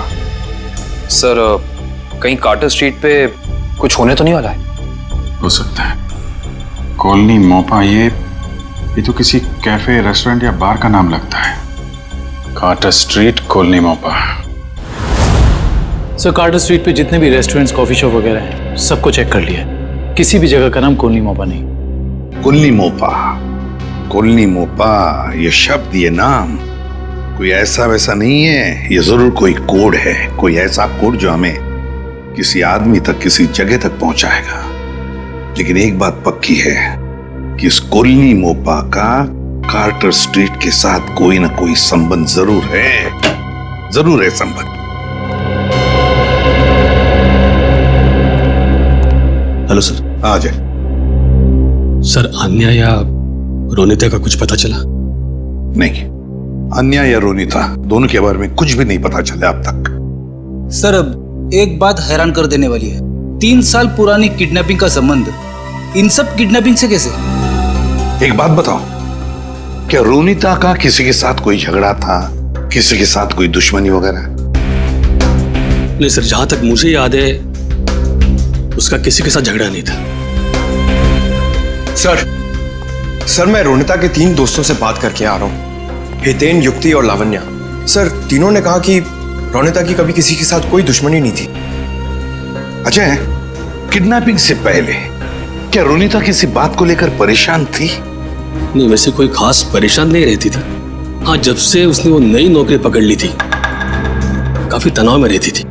सर, कहीं कार्टर स्ट्रीट पे कुछ होने तो नहीं वाला है? हो सकता है, कॉलोनी मोपा, ये तो किसी कैफे, रेस्टोरेंट या बार का नाम लगता है। Carter street, colony Mopa. Sir, Carter street पे जितने भी रेस्टोरेंट्स, कॉफी शॉप वगैरह हैं, सबको चेक कर लिया, किसी भी जगह का नाम कॉलोनी मोपा नहीं। कॉलोनी मोपा, कॉलोनी मोपा, ये शब्द, ये नाम कोई ऐसा वैसा नहीं है, ये जरूर कोई कोड है, कोई ऐसा कोड जो हमें किसी आदमी तक, किसी जगह तक पहुंचाएगा। लेकिन एक बात पक्की है कि इस कॉलोनी मोपा का कार्टर स्ट्रीट के साथ कोई ना कोई संबंध जरूर है संबंध। Hello sir. आ जाए। सर, अन्या या रोनिता का कुछ पता चला? नहीं, अन्या या रोनिता दोनों के बारे में कुछ भी नहीं पता चला अब तक। सर, अब एक बात हैरान कर देने वाली है, 3 साल पुरानी किडनैपिंग का संबंध इन सब किडनैपिंग से कैसे? एक बात बताओ, क्या रोनिता का किसी के साथ कोई झगड़ा था, किसी के साथ कोई दुश्मनी वगैरह? नहीं सर, जहां तक मुझे याद है उसका किसी के साथ झगड़ा नहीं था। सर, मैं रोनिता के 3 दोस्तों से बात करके आ रहा हूँ, हितेन, युक्ति और लावण्या। सर, तीनों ने कहा कि रोनिता की कभी किसी के साथ कोई दुश्मनी नहीं थी। अजय, किडनैपिंग से पहले क्या रोनिता किसी बात को लेकर परेशान थी? नहीं, वैसे कोई खास परेशान नहीं रहती थी। हाँ, जब से उसने वो नई नौकरी पकड़ ली थी काफी तनाव में रहती थी।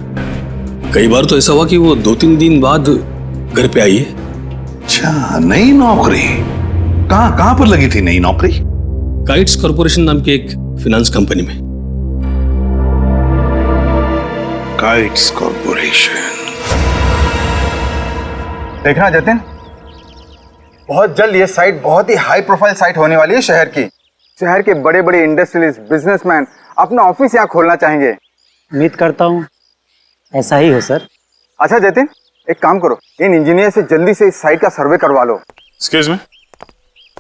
कई बार तो ऐसा हुआ कि वो 2-3 दिन बाद घर पे आई है। अच्छा, नई नौकरी? कहाँ पर लगी थी नई नौकरी? काइट्स कॉर्पोरेशन नाम की एक फाइनेंस कंपनी में। काइट्स कॉर्पोरेशन, देखना जतिन, बहुत जल्द ये साइट बहुत ही हाई प्रोफाइल साइट होने वाली है शहर की। शहर के बड़े बड़े इंडस्ट्रियलिस्ट, बिजनेसमैन अपना ऑफिस यहाँ खोलना चाहेंगे। उम्मीद करता हूँ ऐसा ही हो सर। अच्छा जतिन, एक काम करो, इन इंजीनियर से जल्दी से इस साइट का सर्वे करवा लो। एक्सक्यूज मी,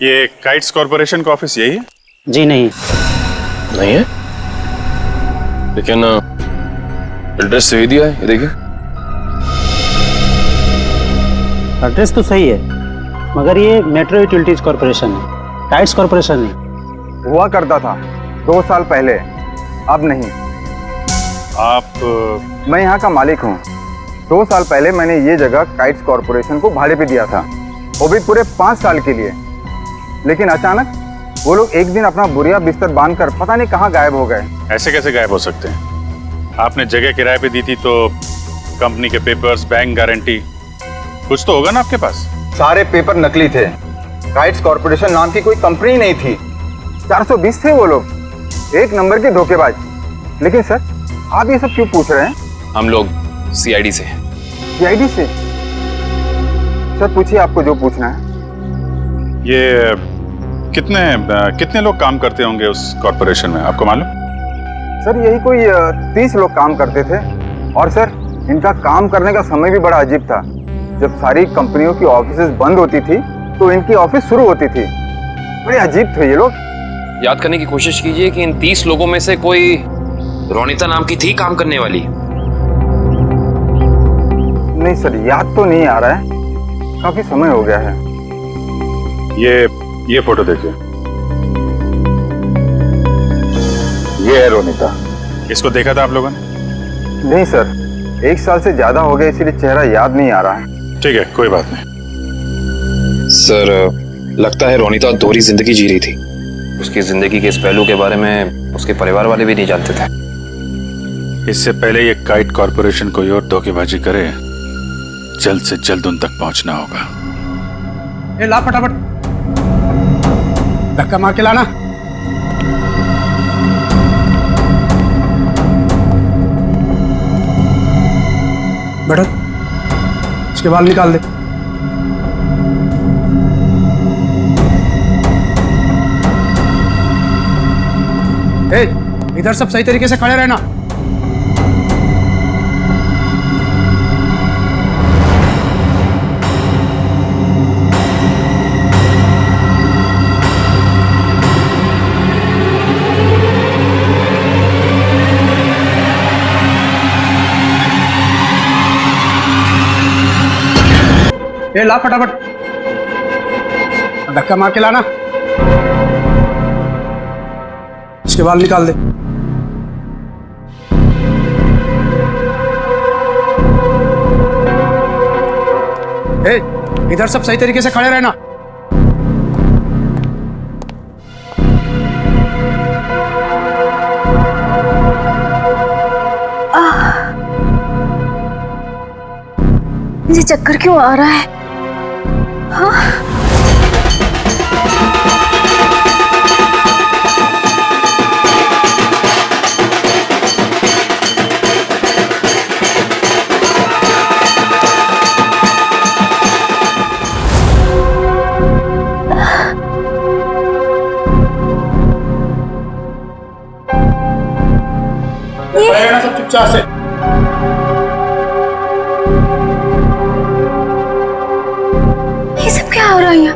ये काइट्स कॉर्पोरेशन का ऑफिस यही है? जी नहीं है, लेकिन एड्रेस सही दिया है, ये देखिए। एड्रेस तो सही है, मगर ये मेट्रो यूटिलिटीज कॉर्पोरेशन है, काइट्स कॉर्पोरेशन नहीं। हुआ करता था 2 साल पहले, अब नहीं। आप? मैं यहाँ का मालिक हूँ। 2 साल पहले मैंने ये जगह काइट्स कॉर्पोरेशन को भाड़े पे दिया था, वो भी पूरे 5 साल के लिए। लेकिन अचानक वो लोग एक दिन अपना बोरिया बिस्तर बांधकर पता नहीं कहाँ गायब हो गए। ऐसे कैसे गायब हो सकते हैं? आपने जगह किराए पे दी थी तो कंपनी के पेपर्स, बैंक गारंटी, कुछ तो होगा ना आपके पास? सारे पेपर नकली थे। काइट्स कॉर्पोरेशन नाम की कोई कंपनी नहीं थी। 420 थे वो लोग, एक नंबर के धोखेबाज। लेकिन सर, आप ये सब क्यों पूछ रहे हैं? हम लोग सीआईडी से। सीआईडी से? सर पूछिए आपको जो पूछना है। ये कितने लोग काम करते होंगे उस कॉर्पोरेशन में, आपको मालूम? सर यही कोई 30 लोग काम करते थे। और सर इनका काम करने का समय भी बड़ा अजीब था। जब सारी कंपनियों की ऑफिसेज बंद होती थी तो इनकी ऑफिस शुरू होती थी। बड़े अजीब थे ये लोग। याद करने की कोशिश कीजिए कि इन 30 लोगों में से कोई रोनिता नाम की थी काम करने वाली? नहीं सर, याद तो नहीं आ रहा है, काफी समय हो गया है। ये फोटो देखिए, ये है रोनिता। इसको देखा था आप लोगों ने? नहीं सर, 1 साल से ज्यादा हो गया, इसीलिए चेहरा याद नहीं आ रहा है। ठीक है, कोई बात नहीं। सर लगता है रोनिता दोहरी जिंदगी जी रही थी। उसकी जिंदगी के इस पहलू के बारे में उसके परिवार वाले भी नहीं जानते थे। इससे पहले ये काइट कॉर्पोरेशन कोई और धोखेबाजी करे, जल्द से जल्द उन तक पहुंचना होगा। ला फटाफट, धक्का मार के लाना। बैठो, इसके बाल निकाल दे। इधर सब सही तरीके से खड़े रहना। ला फटाफट, धक्का मार के लाना। इसके बाल निकाल दे। इधर सब सही तरीके से खड़े रहना। मुझे चक्कर क्यों आ रहा है? हाँ? सब चुपचाप से। ये सब क्या हो रहा है यहाँ?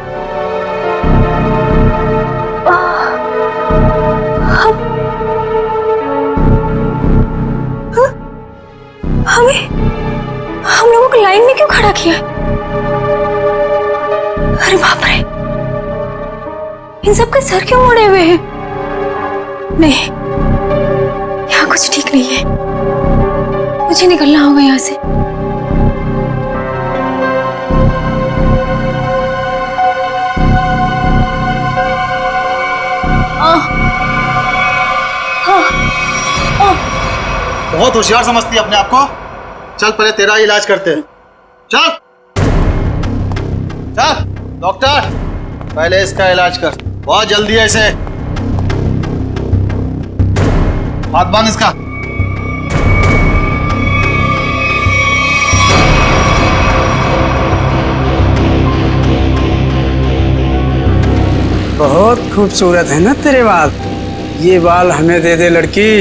हम लोगों को लाइन में क्यों खड़ा किया? अरे बाप रे, इन सब के सर क्यों मुड़े हुए हैं? नहीं, यहाँ कुछ ठीक नहीं है। मुझे निकलना होगा यहाँ से। बहुत होशियार समझती है अपने आप को। चल पहले तेरा इलाज करते हैं। चल चल डॉक्टर, पहले इसका इलाज कर। बहुत जल्दी है इसे। हाथ बांध इसका। बहुत खूबसूरत है ना तेरे बाल। ये बाल हमें दे दे लड़की।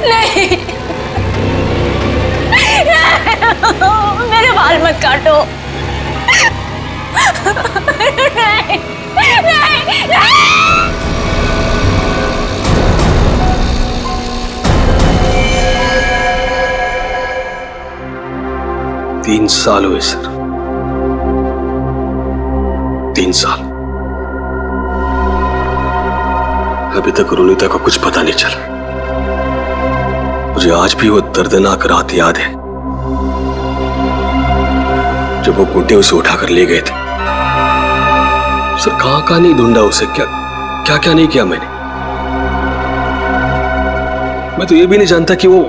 नहीं, मेरे बाल मत काटो। नहीं, नहीं, नहीं। 3 साल हुए सर, 3 साल। अभी तक रोनिता को कुछ पता नहीं चला। मुझे आज भी वो दर्दनाक रात याद है जब वो गुड्डे उसे उठाकर ले गए थे। सर कहां नहीं ढूंढा उसे, क्या नहीं किया मैंने। मैं तो ये भी नहीं जानता कि वो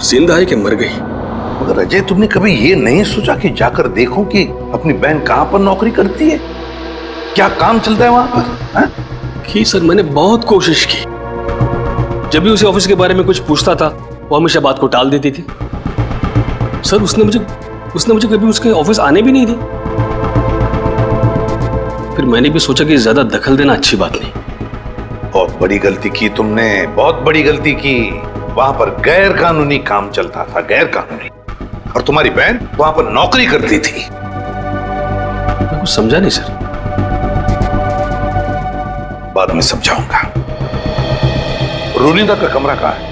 जिंदा है कि मर गई। मगर अजय, तुमने कभी ये नहीं सोचा कि जाकर देखो कि अपनी बहन कहां पर नौकरी करती है, क्या काम चलता है वहां पर? की सर, मैंने बहुत कोशिश की। जब भी उसे ऑफिस के बारे में कुछ पूछता था वो हमेशा बात को टाल देती थी। सर उसने मुझे कभी उसके ऑफिस आने भी नहीं दी। फिर मैंने भी सोचा कि ज्यादा दखल देना अच्छी बात नहीं। बहुत बड़ी गलती की तुमने, बहुत बड़ी गलती की। वहां पर गैर कानूनी काम चलता था, गैर कानूनी, और तुम्हारी बहन वहां पर नौकरी करती थी। मैं कुछ समझा नहीं सर। बाद में समझाऊंगा। रोनिता का कमरा कहां है?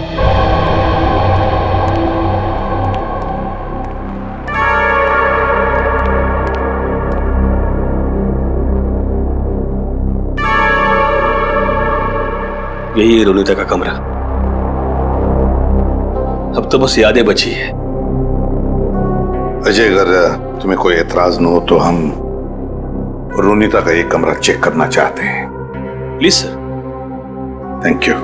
यही है रोनिता का कमरा। अब तो बस यादें बची है। अजय, अगर तुम्हें कोई एतराज न हो तो हम रोनिता का ये कमरा चेक करना चाहते हैं। Please sir. Thank you.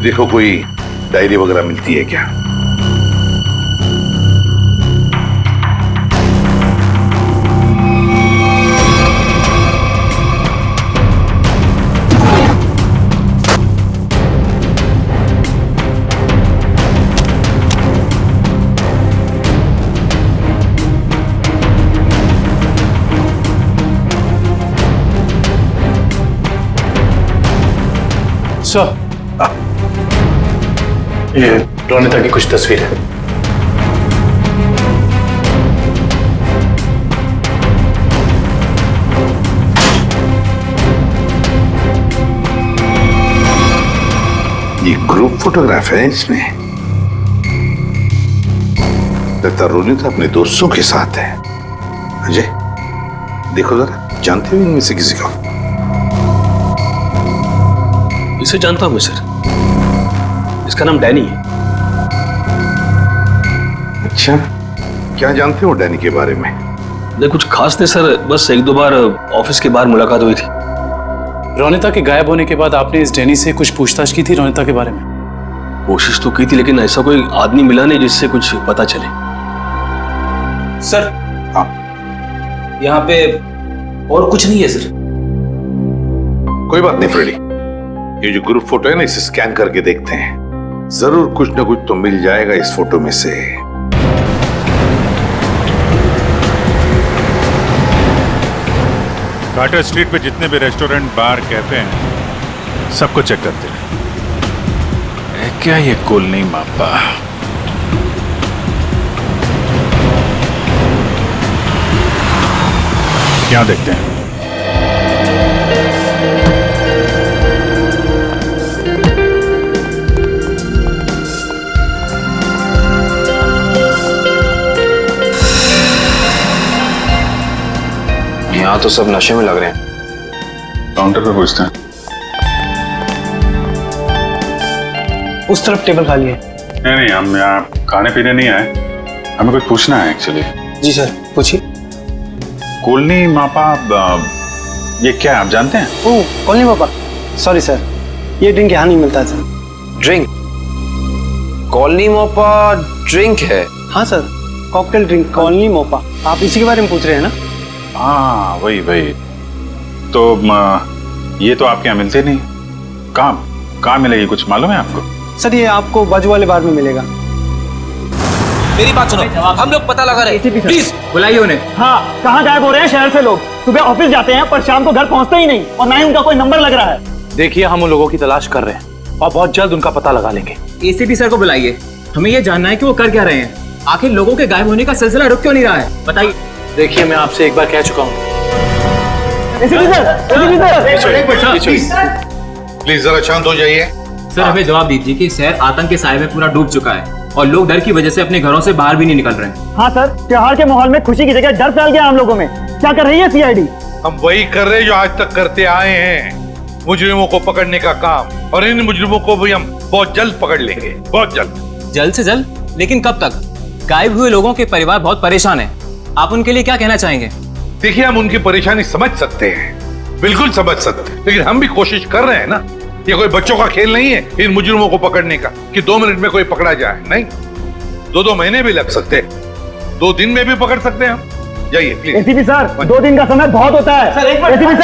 देखो कोई डायरी वगैरह मिलती है क्या? सर, ये रोनिता की कुछ तस्वीर है। ये ग्रुप फोटोग्राफ है इसमें। लगता रोनिता अपने दोस्तों के साथ है। अजय देखो जरा, जानते हो इनमें से किसी को? इसे जानता हूं मैं सर, इसका नाम डैनी है। अच्छा, क्या जानते हो डैनी के बारे में? नहीं कुछ खास नहीं सर, बस 1-2 बार ऑफिस के बाहर मुलाकात हुई थी। रोनिता के गायब होने के बाद आपने इस डैनी से कुछ पूछताछ की थी रोनिता के बारे में? कोशिश तो की थी लेकिन ऐसा कोई आदमी मिला नहीं जिससे कुछ पता चले। सर, हाँ, यहाँ पे और कुछ नहीं है सर। कोई बात नहीं फ्रेडी, ये जो ग्रुप फोटो है ना, इसे स्कैन करके देखते हैं। जरूर कुछ ना कुछ तो मिल जाएगा इस फोटो में से। कार्टर स्ट्रीट पे जितने भी रेस्टोरेंट, बार, कैफे हैं, सबको चेक करते हैं। क्या ये कॉलोनी मापा? क्या देखते हैं? यहाँ तो सब नशे में लग रहे हैं। काउंटर पे पूछते हैं। उस तरफ टेबल खाली है। नहीं, हम यहाँ खाने पीने नहीं आए, हमें कुछ पूछना है एक्चुअली। जी सर, पूछिए। कॉलोनी मापा, ये क्या है आप जानते हैं? ओह, कॉलोनी पापा, सॉरी सर, ये ड्रिंक यहाँ नहीं मिलता sir. Drink? Colony Mopa drink है? हाँ sir, cocktail drink colony Mopa. आप इसी के बारे में पूछ रहे हैं ना? हाँ वही। तो ये तो आपके यहाँ मिलते नहीं। कहाँ मिलेगी, कुछ मालूम है आपको? सर ये आपको बाजू वाले बार में मिलेगा। मेरी बात सुनो, हम लोग पता लगा रहे हैं, प्लीज बुलाइए उन्हें। हाँ, कहाँ गायब हो रहे हैं शहर से लोग? सुबह ऑफिस जाते हैं पर शाम को घर पहुँचते ही नहीं, और ना ही उनका कोई नंबर लग रहा है। देखिए हम उन लोगों की तलाश कर रहे हैं और बहुत जल्द उनका पता लगा लेंगे। एसीपी सर को बुलाइए, हमें ये जानना है कि वो कर क्या रहे हैं। आखिर लोगों के गायब होने का सिलसिला रुक क्यों नहीं रहा है, बताइए। देखिए मैं आपसे एक बार कह चुका हूँ। प्लीज जरा शांत हो जाइए। सर हमें जवाब दीजिए कि शहर आतंक के साए में पूरा डूब चुका है और लोग डर की वजह से अपने घरों से बाहर भी नहीं निकल रहे हैं। हाँ सर, त्योहार के माहौल में खुशी की जगह डर फैल गया हम लोगों में। क्या कर रही है सीआईडी? हम वही कर रहे हैं जो आज तक करते आए हैं, मुजरिमों को पकड़ने का काम, और इन मुजरिमों को भी हम बहुत जल्द पकड़ लेंगे, बहुत जल्द। जल्द से जल्द? लेकिन कब तक? गायब हुए लोगों के परिवार बहुत परेशान है, आप उनके लिए क्या कहना चाहेंगे? देखिए हम उनकी परेशानी समझ सकते हैं, बिल्कुल समझ सकते हैं, लेकिन हम भी कोशिश कर रहे हैं ना। ये कोई बच्चों का खेल नहीं है इन मुजरिमों को पकड़ने का कि 2 मिनट में कोई पकड़ा जाए, नहीं, 2 महीने भी लग सकते हैं, 2 दिन में भी पकड़ सकते हैं हम। जाइए प्लीज। एसीपी सर, 2 दिन का समय बहुत होता है। एसीपी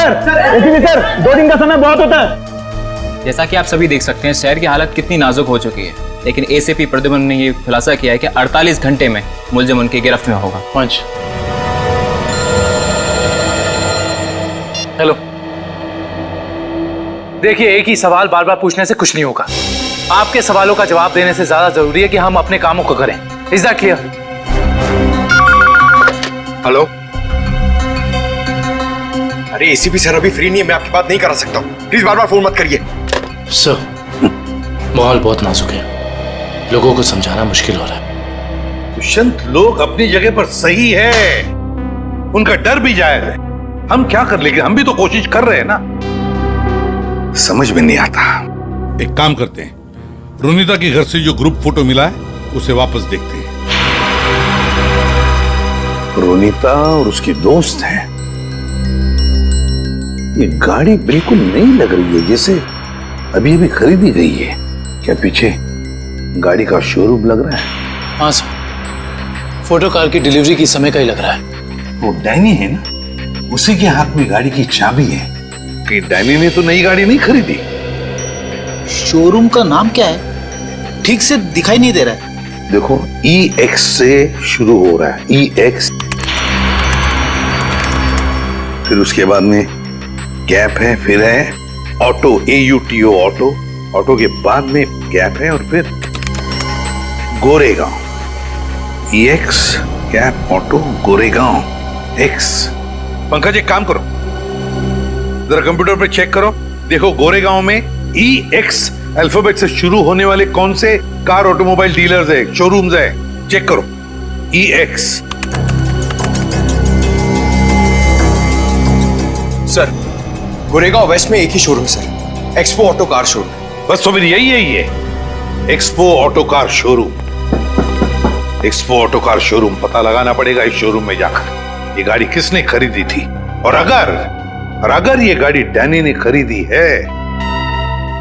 सर, 2 दिन का समय बहुत होता है। जैसा कि आप सभी देख सकते हैं शहर की हालत कितनी नाजुक हो चुकी है, लेकिन एसीपी प्रद्युम्न ने ये खुलासा किया है कि 48 घंटे में मुलजिम उनकी गिरफ्त में होगा। पंच, हेलो। देखिए एक ही सवाल बार बार पूछने से कुछ नहीं होगा। आपके सवालों का जवाब देने से ज्यादा जरूरी है कि हम अपने कामों को करें। Is that clear? हेलो। अरे एसीपी सर अभी फ्री नहीं है, मैं आपकी बात नहीं करा सकता हूँ, प्लीज बार बार फोन मत करिए। सर माहौल बहुत नाजुक है, लोगों को समझाना मुश्किल हो रहा है। दुष्यंत, लोग अपनी जगह पर सही है, उनका डर भी जायज है। हम क्या कर लेंगे, हम भी तो कोशिश कर रहे हैं ना। समझ में नहीं आता। एक काम करते हैं, रोनिता के घर से जो ग्रुप फोटो मिला है उसे वापस देखते हैं। रोनिता और उसकी दोस्त हैं। ये गाड़ी बिल्कुल नई लग रही है, जैसे अभी अभी खरीदी गई है। क्या पीछे गाड़ी का शोरूम लग रहा है? हाँ सर, फोटो कार की डिलीवरी की समय का ही लग रहा है। वो डैनी है ना, उसी के हाथ में गाड़ी की चाबी है। कि डैनी ने तो नई गाड़ी नहीं खरीदी। शोरूम का नाम क्या है? ठीक से दिखाई नहीं दे रहा है। देखो EX से शुरू हो रहा है, EX, फिर उसके बाद में गैप है, फिर है ऑटो, AUTO ऑटो, ऑटो के बाद में गैप है, और फिर Goregaon, EX gap auto Goregaon X। Pankaj एक काम करो, जरा कंप्यूटर पे चेक करो, देखो गोरेगांव में EX अल्फाबेट से शुरू होने वाले कौन से कार ऑटोमोबाइल डीलर्स है, शोरूम्स है, चेक करो। EX। सर गोरेगांव वेस्ट में एक ही showroom sir, Expo auto car showroom. बस तो फिर यही है, ये Expo auto car showroom. Expo auto car showroom पता लगाना पड़ेगा इस शोरूम में जाकर ये गाड़ी किसने खरीदी थी, और अगर ये गाड़ी डैनी ने खरीदी है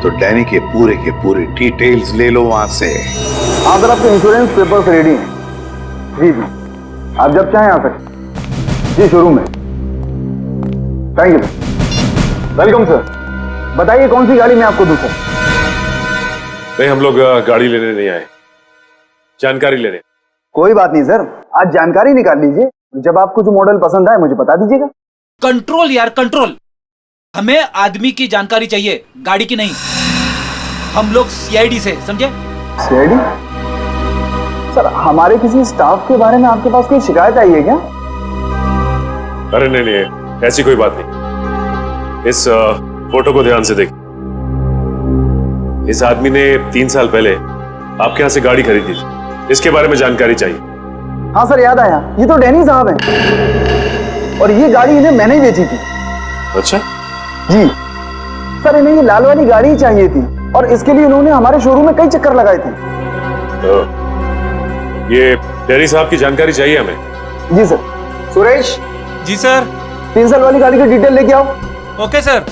तो डैनी के पूरे डिटेल्स ले लो वहां से। हाँ सर, आपके इंश्योरेंस पेपर्स रेडी हैं। जी जी, आप जब चाहें आ सकते। जी शोरूम में। Thank you sir. Welcome sir. बताइए कौन सी गाड़ी मैं आपको दूं सर? नहीं, हम लोग गाड़ी लेने नहीं आए, जानकारी लेने। कोई बात नहीं सर, आज जानकारी निकाल लीजिए, जब आपको जो मॉडल पसंद आए मुझे बता दीजिएगा। कंट्रोल यार, कंट्रोल। हमें आदमी की जानकारी चाहिए, गाड़ी की नहीं। हम लोग सीआईडी से, समझे? सीआईडी? सर हमारे किसी स्टाफ के बारे में आपके पास कोई शिकायत आई है क्या? अरे नहीं, ऐसी कोई बात नहीं। इस फोटो को ध्यान से देख। इस आदमी ने 3 साल पहले आपके यहाँ से गाड़ी खरीदी थी, इसके बारे में जानकारी चाहिए। हाँ सर याद आया, ये तो डैनी साहब हैं, और ये गाड़ी इन्हें मैंने ही बेची थी। अच्छा जी सर, इन्हें ये लाल वाली गाड़ी ही चाहिए थी, और इसके लिए इन्होंने हमारे शोरूम में कई चक्कर लगाए थे। ये डैनी साहब की जानकारी चाहिए हमें। जी सर। सुरेश। जी सर। 3 साल वाली गाड़ी की डिटेल लेके आओ। Okay sir.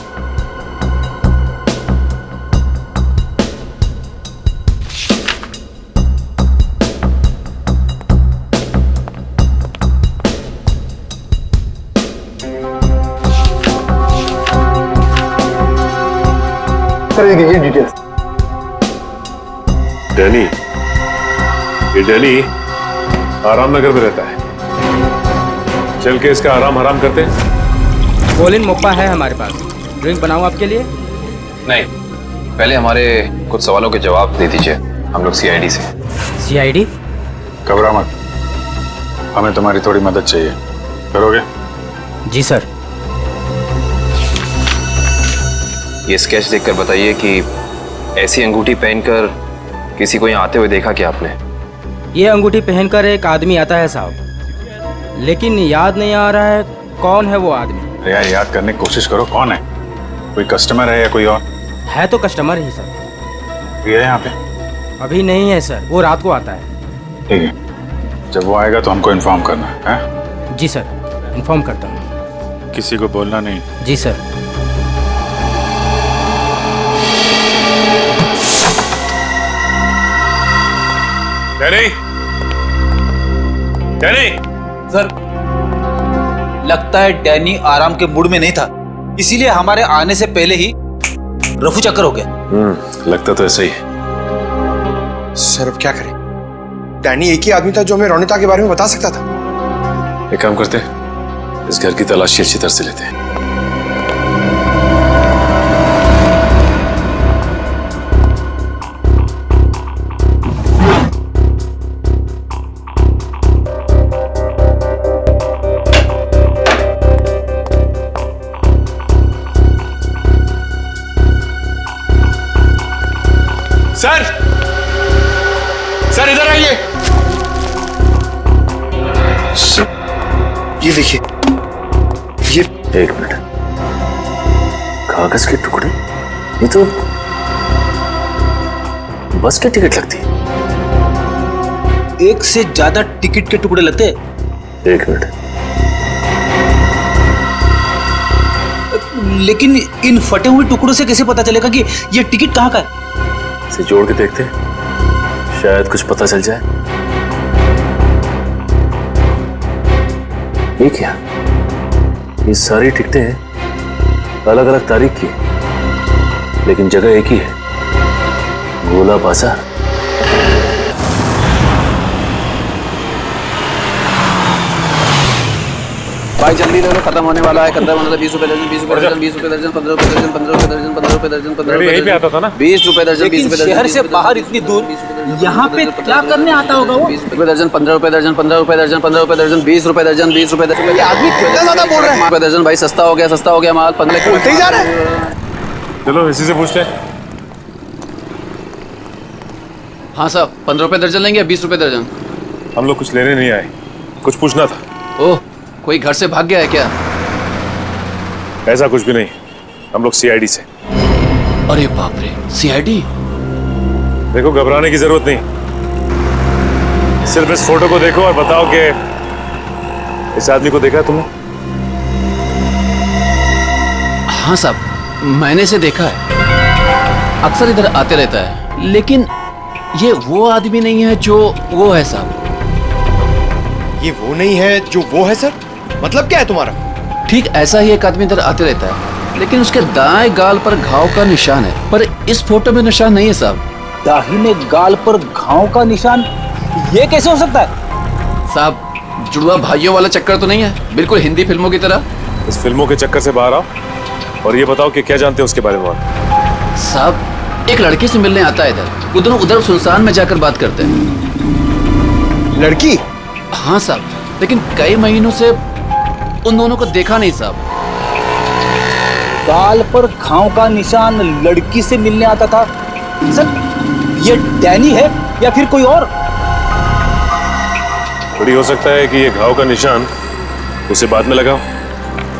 सर ये डिटेल्स। डैनी, ये डैनी आराम नगर में रहता है। चल के इसका आराम हराम करते हैं। कोलिन मोप्पा है हमारे पास, ड्रिंक बनाऊं आपके लिए? नहीं, पहले हमारे कुछ सवालों के जवाब दे दीजिए। हम लोग सीआईडी से। सीआईडी? घबरा मत, हमें तुम्हारी थोड़ी मदद चाहिए, करोगे? जी सर। ये स्केच देखकर बताइए कि ऐसी अंगूठी पहनकर किसी को यहाँ आते हुए देखा क्या आपने? ये अंगूठी पहनकर एक आदमी आता है साहब, लेकिन याद नहीं आ रहा है कौन है वो आदमी। अरे यार याद करने की कोशिश करो, कौन है? कोई कस्टमर है या कोई और? है तो कस्टमर ही सर। ये है यहाँ पे? अभी नहीं है सर, वो रात को आता है। ठीक है, जब वो आएगा तो हमको इन्फॉर्म करना है। जी सर, इन्फॉर्म करता हूँ। किसी को बोलना नहीं। जी सर। Danny, Danny. सर, लगता है डैनी आराम के मूड में नहीं था, इसीलिए हमारे आने से पहले ही रफू चक्कर हो गया। लगता तो ऐसा ही है। सर अब क्या करें? डैनी एक ही आदमी था जो हमें रोनिता के बारे में बता सकता था। एक काम करते हैं, इस घर की तलाशी अच्छी तरह से लेते हैं। सर, सर इधर आइए। ये देखिए, ये एक मिनट, कागज के टुकड़े? ये तो बस की टिकट लगती है। एक से ज्यादा टिकट के टुकड़े लगते हैं। एक मिनट, लेकिन इन फटे हुए टुकड़ों से कैसे पता चलेगा कि ये टिकट कहाँ का है? इसे जोड़ के देखते हैं, शायद कुछ पता चल जाए। ये क्या? ये सारी टिकटें अलग अलग तारीख की, लेकिन जगह एक ही है, गोला बाजार। भाई जल्दी ले लो, खत्म होने वाला है। 15 15 20 रुपए दर्जन, 20 रुपए दर्जन, 20 रुपए दर्जन, 15 रुपए दर्जन, 15 रुपए दर्जन, 15 रुपए दर्जन, 15 रुपए यहीं पे आता था ना? 20 रुपए दर्जन, 20 रुपए दर्जन। शहर से बाहर इतनी दूर यहाँ पे क्या करने आता होगा वो? 20 रुपए दर्जन, 15 रुपए दर्जन, 15 रुपए दर्जन, 15 रुपए दर्जन, 20 रुपए दर्जन, 20 रुपए दर्जन। ये आदमी कितना ज्यादा बोल रहा है। रुपए दर्जन भाई, सस्ता हो गया माल। 15 बोलते ही जा रहा है। चलो इसी से पूछते हैं। हाँ साहब, 15 रुपए दर्जन लेंगे या 20 रुपए दर्जन? हम लोग कुछ लेने नहीं आए, कुछ पूछना था। ओह, कोई घर से भाग गया है क्या? ऐसा कुछ भी नहीं, हम लोग सीआईडी से। अरे बाप रे, सीआईडी? देखो घबराने की जरूरत नहीं, सिर्फ इस फोटो को देखो और बताओ कि इस आदमी को देखा तुमने? हाँ साहब, मैंने इसे देखा है, अक्सर इधर आते रहता है, लेकिन ये वो आदमी नहीं है जो वो है साहब। ये वो नहीं है जो वो है सर? मतलब क्या है तुम्हारा? ठीक ऐसा ही एक आदमी इधर आते रहता है, लेकिन उसके दाएं गाल पर घाव का निशान है, पर इस फोटो में निशान नहीं है साहब। दाहिने गाल पर घाव का निशान? ये कैसे हो सकता है साहब? जुड़वा भाइयों वाला चक्कर तो नहीं है? बिल्कुल हिंदी फिल्मों की तरह। इस फिल्मों के चक्कर से बाहर आओ और ये बताओ कि क्या जानते हो उसके बारे में। साहब, एक लड़की से मिलने आता है इधर, वो दोनों उधर सुनसान में जाकर बात करते हैं। लड़की? हाँ साहब, लेकिन कई महीनों से उन दोनों को देखा नहीं साहब। गाल पर घाव का निशान, लड़की से मिलने आता था। सर, ये डैनी है या फिर कोई और? थोड़ी हो सकता है कि ये घाव का निशान उसे बाद में लगा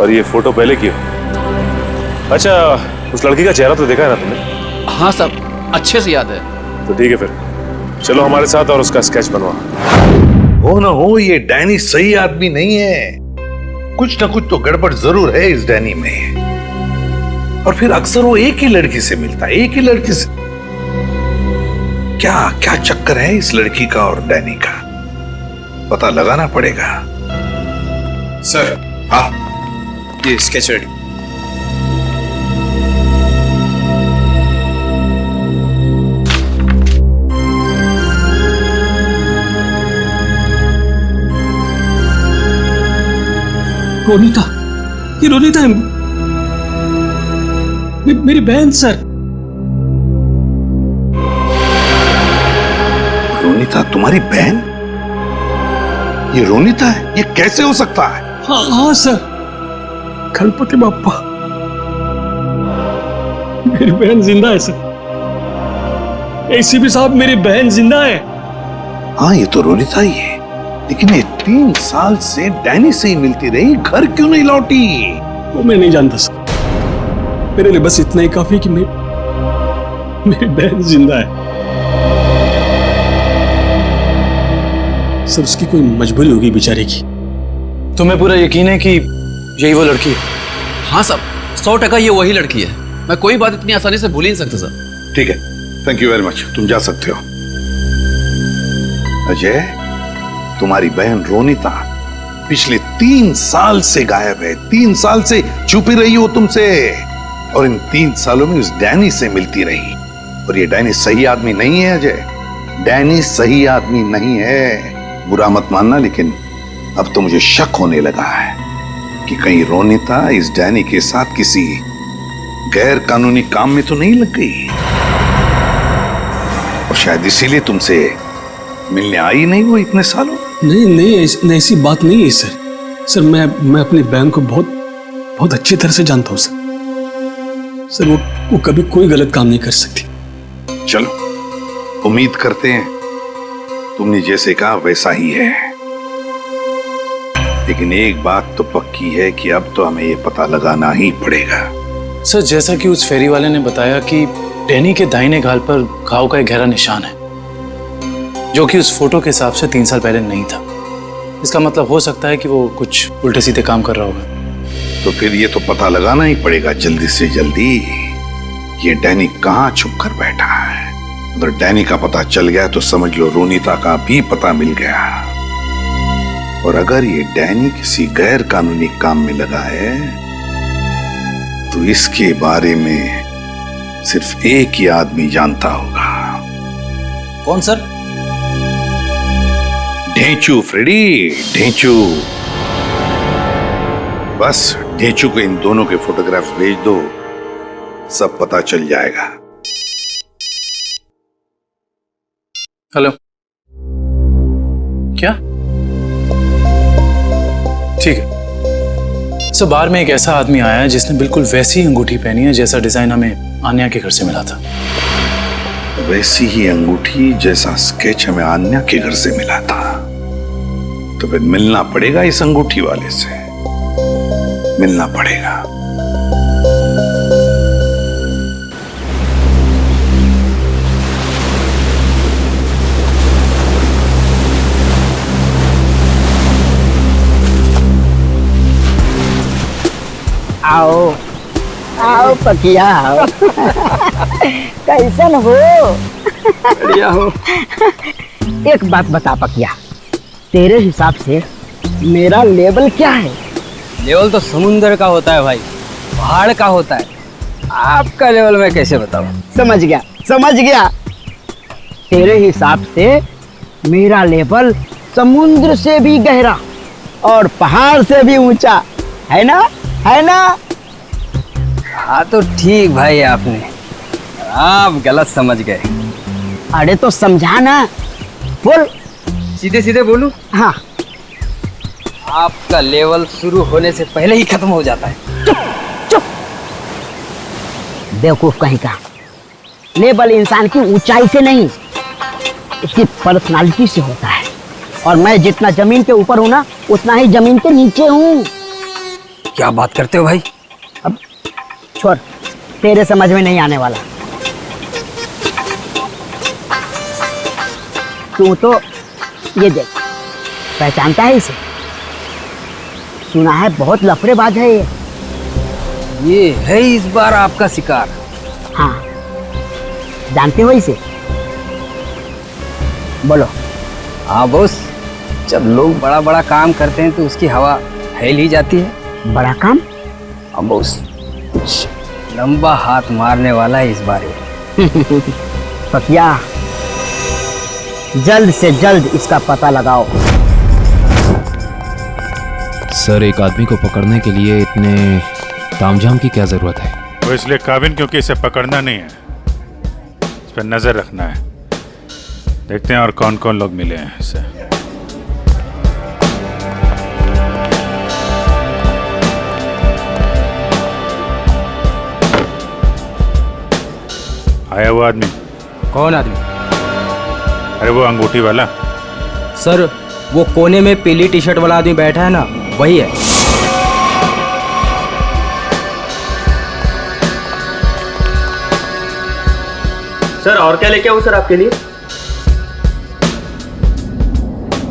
और ये फोटो पहले की हो। अच्छा, उस लड़की का चेहरा तो देखा है ना तुमने? हाँ साहब, अच्छे से याद है। तो ठीक है, फिर चलो हमारे साथ और उसका स्केच बनवा। हो ना हो, ये डैनी सही आदमी नहीं है। कुछ ना कुछ तो गड़बड़ जरूर है इस डैनी में। और फिर अक्सर वो एक ही लड़की से मिलता है, एक ही लड़की से। क्या क्या चक्कर है इस लड़की का और डैनी का? पता लगाना पड़ेगा। सर, हाँ, ये स्केच रेडी। रोनिता, ये रोनिता है, मेरी बहन सर। रोनिता तुम्हारी बहन? ये रोनिता है? ये कैसे हो सकता है? हाँ सर, गणपति बाप्पा, मेरी बहन जिंदा है सर। एसीपी साहब, मेरी बहन जिंदा है। हाँ, ये तो रोनिता ही है, लेकिन ये 3 साल से डैनी से ही मिलती रही, घर क्यों नहीं लौटी? वो मैं नहीं जानता सर, मेरे लिए बस इतना ही काफी है कि मेरी बहन जिंदा है सर। उसकी कोई मजबूरी होगी बेचारे की। तुम्हें पूरा यकीन है कि यही वो लड़की है? हाँ साहब, 100% ये वही लड़की है। मैं कोई बात इतनी आसानी से भूल ही नहीं सकता सर। ठीक है, थैंक यू वेरी मच, तुम जा सकते हो। अजय, तुम्हारी बहन रोनिता पिछले 3 साल से गायब है। 3 साल से छुपी रही हो तुमसे, और इन 3 सालों में उस डैनी से मिलती रही। और ये डैनी सही आदमी नहीं है अजय, डैनी सही आदमी नहीं है। बुरा मत मानना, लेकिन अब तो मुझे शक होने लगा है कि कहीं रोनिता इस डैनी के साथ किसी गैर कानूनी काम में तो नहीं लग गई, और शायद इसीलिए तुमसे मिलने आई नहीं वो इतने सालों। नहीं, ऐसी बात नहीं है सर। सर, मैं अपनी बहन को बहुत अच्छी तरह से जानता हूं सर। वो कभी कोई गलत काम नहीं कर सकती। चलो, उम्मीद करते हैं तुमने जैसे कहा वैसा ही है। लेकिन एक बात तो पक्की है कि अब तो हमें ये पता लगाना ही पड़ेगा। सर, जैसा कि उस फेरी वाले ने बताया कि डैनी के दाहिने गाल पर घाव का एक गहरा निशान है, जो कि उस फोटो के हिसाब से 3 साल पहले नहीं था। इसका मतलब हो सकता है कि वो कुछ उल्टे सीधे काम कर रहा होगा। तो फिर ये तो पता लगाना ही पड़ेगा जल्दी से जल्दी, ये डैनी कहाँ छुप कर बैठा है। अगर डैनी का पता चल गया तो समझ लो रोनिता का भी पता मिल गया। और अगर ये डैनी किसी गैर कानूनी काम में लगा है तो इसके बारे में सिर्फ एक ही आदमी जानता होगा। कौन सर? ढेंचू फ्रेडी, ढेंचू। बस ढेंचू को इन दोनों के फोटोग्राफ्स भेज दो, सब पता चल जाएगा। हेलो, क्या? ठीक है सर, बार में एक ऐसा आदमी आया है जिसने बिल्कुल वैसी अंगूठी पहनी है जैसा डिजाइन हमें आन्या के घर से मिला था। वैसी ही अंगूठी जैसा स्केच हमें आन्या के घर से मिला था। तो फिर मिलना पड़ेगा इस अंगूठी वाले से, मिलना पड़ेगा। आओ आओ पकिया आओ। कैसन हो? बढ़िया हो। एक बात बता पकिया, तेरे हिसाब से मेरा लेवल क्या है? लेवल तो समुंदर का होता है भाई, पहाड़ का होता है। आपका लेवल मैं कैसे बताऊं? समझ गया समझ गया। तेरे हिसाब से मेरा लेवल समुद्र से भी गहरा और पहाड़ से भी ऊंचा है ना, है ना? हाँ तो ठीक भाई, आपने आप गलत समझ गए। अरे तो समझा ना, बोल। सीधे सीधे बोलूं? हाँ। आपका लेवल शुरू होने से पहले ही खत्म हो जाता है। चुप चुप, बेवकूफ कहीं का। लेवल इंसान की ऊंचाई से नहीं, उसकी पर्सनालिटी से होता है। और मैं जितना जमीन के ऊपर हूं ना, उतना ही जमीन के नीचे हूं। क्या बात करते हो भाई? अब छोड़, तेरे समझ में नहीं आने वाला। तू तो ये देख, पहचानता है इसे? सुना है बहुत लफड़ेबाज है ये है इस बार आपका शिकार। हाँ, जानते हो इसे? बोलो। हाँ बॉस, जब लोग बड़ा बड़ा काम करते हैं तो उसकी हवा फैल ही जाती है। बड़ा काम? हाँ बॉस, कुछ लंबा हाथ मारने वाला है इस बार। पकिया, जल्द से जल्द इसका पता लगाओ। सर, एक आदमी को पकड़ने के लिए इतने तामझाम की क्या जरूरत है? वो इसलिए काबिन क्योंकि इसे पकड़ना नहीं है, इस पर नजर रखना है। देखते हैं और कौन कौन लोग मिले हैं इससे। आया वो आदमी? कौन आदमी? अरे वो अंगूठी वाला। सर, वो कोने में पीली टी शर्ट वाला आदमी बैठा है ना, वही है। सर, और क्या लेके आऊं सर आपके लिए?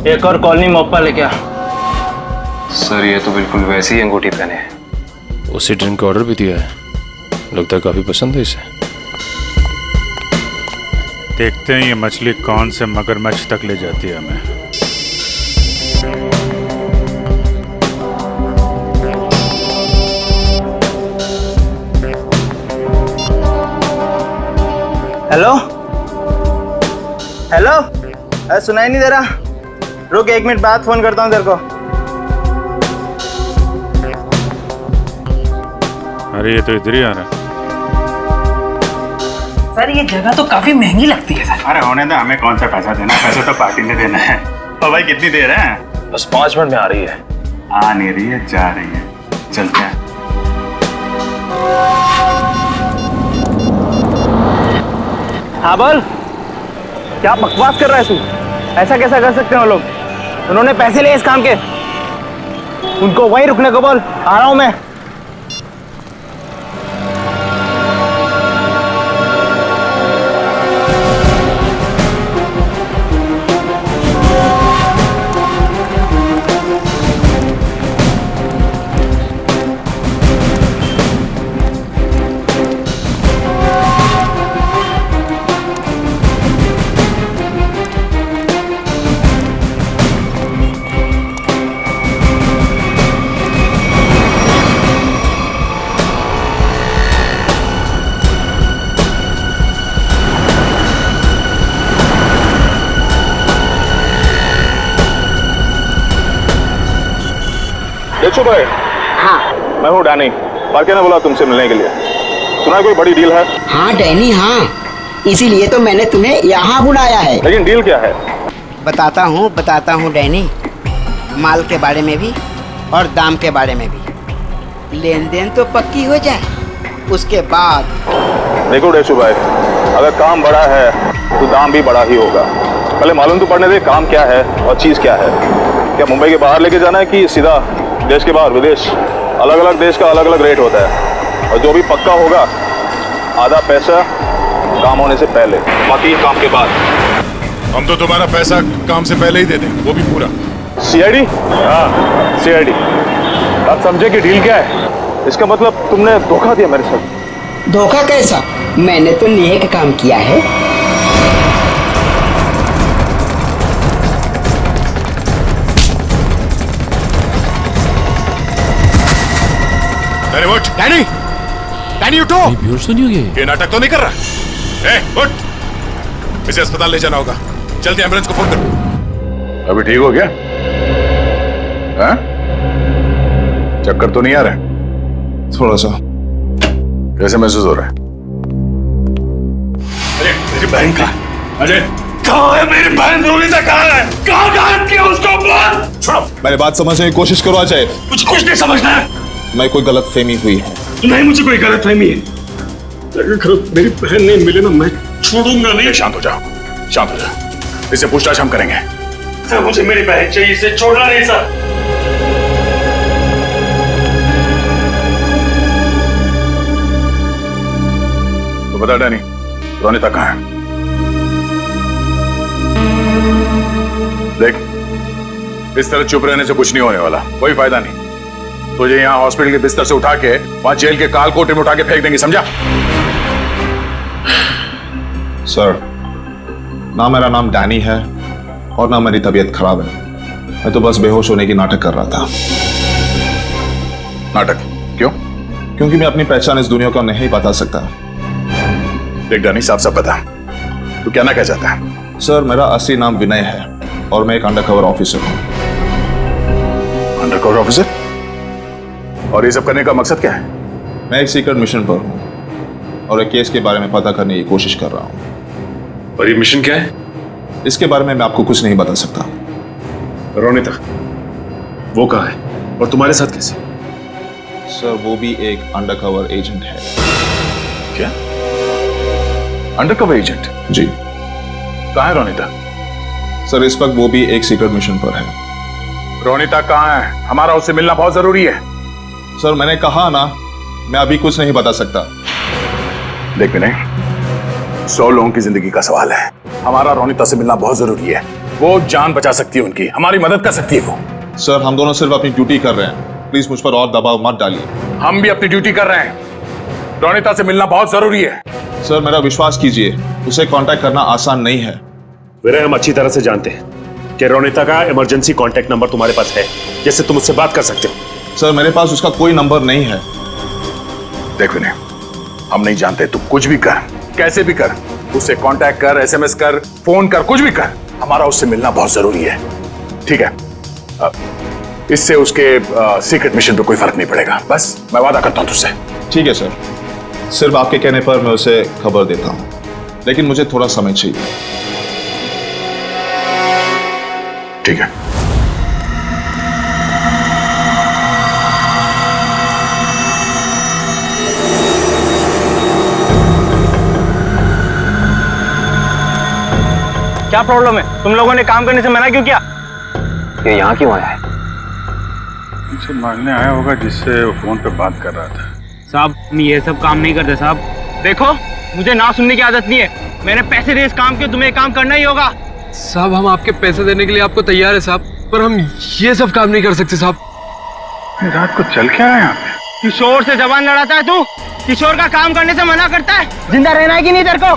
एक और कॉलोनी मोप्पा लेके आ। सर, ये तो बिल्कुल वैसी ही अंगूठी पहने है। उसी ड्रिंक का ऑर्डर भी दिया है, लगता है काफी पसंद है इसे। देखते हैं ये मछली कौन से मगरमच्छ तक ले जाती है हमें। हेलो हेलो, अरे सुनाई नहीं दे रहा? रुक, 1 मिनट बाद फोन करता हूँ तेरे को। अरे ये तो इधर ही आ रहा है। सर, ये जगह तो काफी महंगी लगती है सर। अरे होने दे, हमें कौन सा पैसा देना है, पैसा तो पार्टी ने देना है। और भाई कितनी देर है? बस 5 मिनट में आ रही है। आ नहीं रही है, जा रही है। चलते हैं। हाँ बोल, क्या बकवास कर रहा है तू? ऐसा कैसा कर सकते हैं वो लोग? उन्होंने पैसे लिए इस काम के। उनको वहीं रुकने को बोल, आ रहा हूं मैं। देखो भाई। हाँ, मैं हूँ डैनी। पार्के ने बोला तुमसे मिलने के लिए। सुना कोई बड़ी डील है? हाँ डैनी, हाँ, इसीलिए तो मैंने तुम्हें यहाँ बुलाया है। लेकिन डील क्या है? बताता हूँ डैनी। माल के बारे में भी और दाम के बारे में भी। लेन देन तो पक्की हो जाए, उसके बाद। देखो डेशु भाई, अगर काम बड़ा है तो दाम भी बड़ा ही होगा। पहले मालूम तो पड़ने दे काम क्या है और चीज क्या है। क्या मुंबई के बाहर लेके जाना है कि सीधा देश के बाहर? विदेश, अलग अलग देश का अलग अलग रेट होता है। और जो भी पक्का होगा, आधा पैसा काम होने से पहले, बाकी काम के बाद। हम तो तुम्हारा पैसा काम से पहले ही दे दें, वो भी पूरा। सीआईडी? हाँ, सीआईडी। आप समझे कि डील क्या है? इसका मतलब तुमने धोखा दिया मेरे साथ। धोखा कैसा? मैंने तो नेक काम किया है। अरे उठ डैनी, डैनी उठो। बेहोश तो नहीं हो गए? ये नाटक तो नहीं कर रहा? उठ, इसे अस्पताल ले जाना होगा। जल्दी एम्बुलेंस को फोन करो। अभी ठीक हो गया? हाँ? चक्कर तो नहीं आ रहा? थोड़ा सा। कैसे महसूस हो रहा है? अरे मेरी बहन का अजय कहाँ है? मेरी बहन रोनिता कहाँ है? कहाँ गायब किया उसको? बोल। छोड़ो। मेरी बात समझने की कोशिश करो अजय। मुझे कुछ नहीं समझना है। मैं कोई गलत फहमी हुई है। नहीं, मुझे कोई गलत फहमी है। अगर मेरी बहन नहीं मिले ना, मैं छोड़ूंगा नहीं। शांत हो जाओ, शांत हो जाओ। इसे पूछताछ हम करेंगे। सर, मुझे मेरी बहन चाहिए, इसे छोड़ना नहीं सर। तो बता डैनी, रोनिता कहाँ है? देख, इस तरह चुप रहने से कुछ नहीं होने वाला, कोई फायदा नहीं। तुझे यहाँ हॉस्पिटल के बिस्तर से उठा के वहां जेल के काल कोठरी में उठा के फेंक देंगे, समझा? सर, ना मेरा नाम डैनी है और ना मेरी तबीयत खराब है। मैं तो बस बेहोश होने की नाटक कर रहा था। नाटक? क्यों? क्योंकि मैं अपनी पहचान इस दुनिया को नहीं बता सकता। देख डैनी, साफ साफ बता, तू क्या ना कह चाहता है? सर, मेरा असली नाम विनय है और मैं एक अंडरकवर ऑफिसर हूँ। Undercover officer? और ये सब करने का मकसद क्या है? मैं एक सीक्रेट मिशन पर हूँ और एक केस के बारे में पता करने की कोशिश कर रहा हूँ। और ये मिशन क्या है? इसके बारे में मैं आपको कुछ नहीं बता सकता। रोनिता, वो कहाँ है और तुम्हारे साथ कैसे? सर वो भी एक अंडरकवर एजेंट है। क्या? Undercover agent? जी। कहाँ है रोनिता? सर इस वक्त वो भी एक सीक्रेट मिशन पर है। रोनिता कहाँ है? हमारा उससे मिलना बहुत जरूरी है। सर मैंने कहा ना, मैं अभी कुछ नहीं बता सकता। देख विनय, 100 लोगों की जिंदगी का सवाल है। हमारा रोनिता से मिलना बहुत जरूरी है। वो जान बचा सकती है उनकी, हमारी मदद कर सकती है वो। सर हम दोनों सिर्फ अपनी ड्यूटी कर रहे हैं, प्लीज मुझ पर और दबाव मत डालिए। हम भी अपनी ड्यूटी कर रहे हैं। रोनिता से मिलना बहुत जरूरी है। सर मेरा विश्वास कीजिए, उसे कांटेक्ट करना आसान नहीं है। विनय, हम अच्छी तरह से जानते हैं कि रोनिता का इमरजेंसी कांटेक्ट नंबर तुम्हारे पास है, जिससे तुम उससे बात कर सकते हो। सर मेरे पास उसका कोई नंबर नहीं है। देख विनय, हम नहीं जानते, तू कुछ भी कर, कैसे भी कर, उससे कांटेक्ट कर, SMS कर, फोन कर, कुछ भी कर, हमारा उससे मिलना बहुत जरूरी है। ठीक है? इससे उसके सीक्रेट मिशन पे कोई फर्क नहीं पड़ेगा। बस मैं वादा करता हूं तुझसे। ठीक है सर, सिर्फ आपके कहने पर मैं उसे खबर देता हूं, लेकिन मुझे थोड़ा समय चाहिए। ठीक है। क्या प्रॉब्लम है? तुम लोगों ने काम करने से मना क्यों किया? ये यहाँ क्यों आया है? मुझे मारने आया होगा, जिससे वो फोन पे बात कर रहा था। साहब हम ये सब काम नहीं करते साहब। देखो मुझे ना सुनने की आदत नहीं है। मैंने पैसे दिए इस काम के, तुम्हें काम करना ही होगा। साहब हम आपके पैसे देने के लिए आपको तैयार है साहब, पर हम ये सब काम नहीं कर सकते साहब। रात को चल क्या है यहाँ पे? किशोर से जबान लड़ाता है तू? किशोर का काम करने से मना करता है? जिंदा रहना है कि नहीं तेरे को?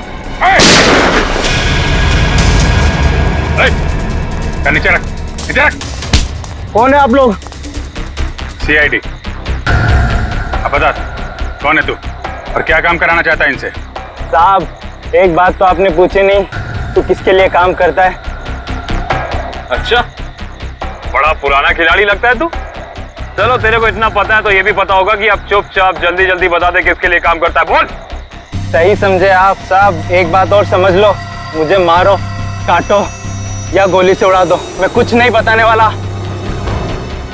नीचे रख, नीचे रख। कौन है आप लोग? CID। अब बता, कौन है तू और क्या काम कराना चाहता है इनसे? साहब एक बात तो आपने पूछी नहीं, तू किसके लिए काम करता है? अच्छा, बड़ा पुराना खिलाड़ी लगता है तू। चलो तेरे को इतना पता है तो ये भी पता होगा कि अब चुपचाप जल्दी जल्दी बता दे किसके लिए काम करता है। बोल। सही समझे आप साहब। एक बात और समझ लो, मुझे मारो, काटो या गोली से उड़ा दो, मैं कुछ नहीं बताने वाला।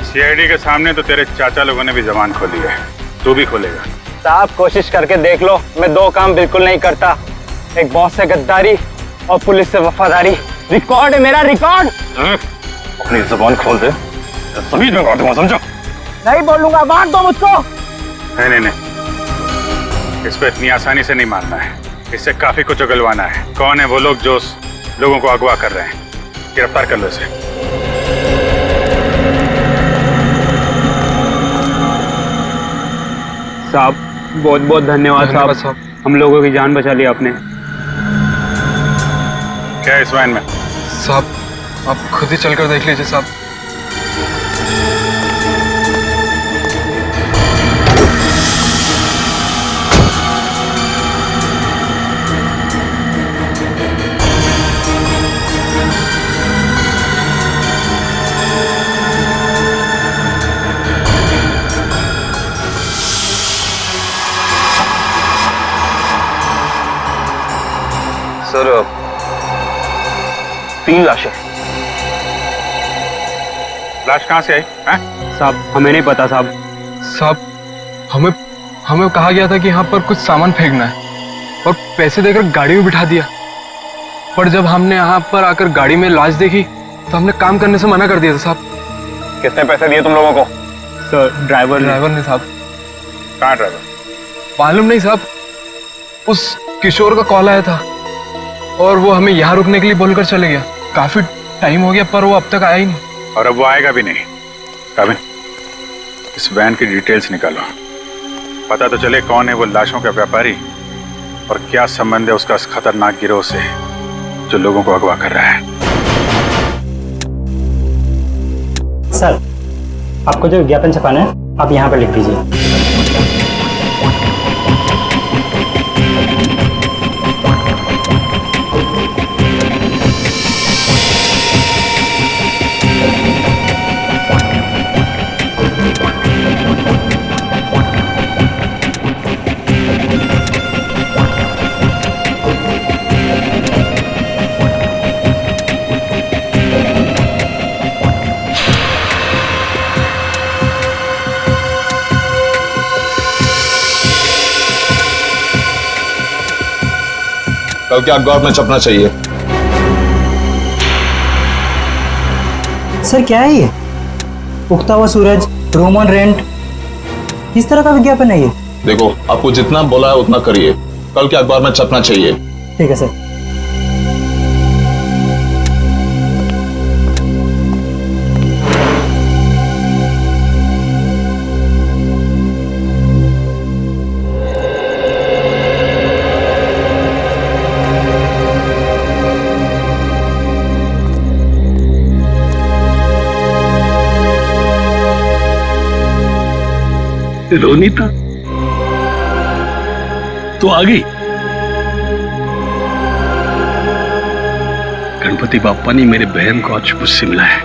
CID के सामने तो तेरे चाचा लोगों ने भी जबान खोली है, तू भी खोलेगा? साहब कोशिश करके देख लो, मैं दो काम बिल्कुल नहीं करता, एक बॉस से गद्दारी और पुलिस से वफादारी। रिकॉर्ड है मेरा, रिकॉर्ड। अपनी जबान खोल दे, तभी मैं काट दूंगा, समझो? नहीं बोलूंगा, मार दो मुझको। नहीं नहीं नहीं, इस पे इतनी आसानी से नहीं मारना है, इससे काफी कुछ उगलवाना है। कौन है वो लोग जो लोगों को अगवा कर रहे हैं? गिरफ्तार कर लो इसे। साहब बहुत बहुत धन्यवाद साहब, हम लोगों की जान बचा ली आपने। क्या है इस वैन में? साहब आप खुद ही चलकर देख लीजिए साहब। सर 3 लाशें। लाश कहाँ से आई? साहब हमें नहीं पता साहब। साहब हमें कहा गया था कि यहाँ पर कुछ सामान फेंकना है और पैसे देकर गाड़ी में बिठा दिया, पर जब हमने यहाँ पर आकर गाड़ी में लाश देखी तो हमने काम करने से मना कर दिया था साहब। कितने पैसे दिए तुम लोगों को? सर ड्राइवर ने साहब। कहाँ ड्राइवर? मालूम नहीं साहब, उस किशोर का कॉल आया था और वो हमें यहाँ रुकने के लिए बोलकर चले गया। काफी टाइम हो गया पर वो अब तक आया ही नहीं। और अब वो आएगा भी नहीं। काबिन, इस वैन की डिटेल्स निकालो, पता तो चले कौन है वो लाशों का व्यापारी और क्या संबंध है उसका इस खतरनाक गिरोह से जो लोगों को अगवा कर रहा है। सर आपको जो विज्ञापन छपाना है आप यहाँ पर लिख दीजिए। कल के अखबार में छपना चाहिए। सर क्या है ये? उगता हुआ सूरज, रूम ऑन रेंट, किस तरह का विज्ञापन है ये? देखो, आपको जितना बोला है उतना करिए, कल के अखबार में छपना चाहिए। ठीक है सर। रोनीता तो आ गई। गणपति बापा ने मेरे बहन को आज मुझसे मिलाया है।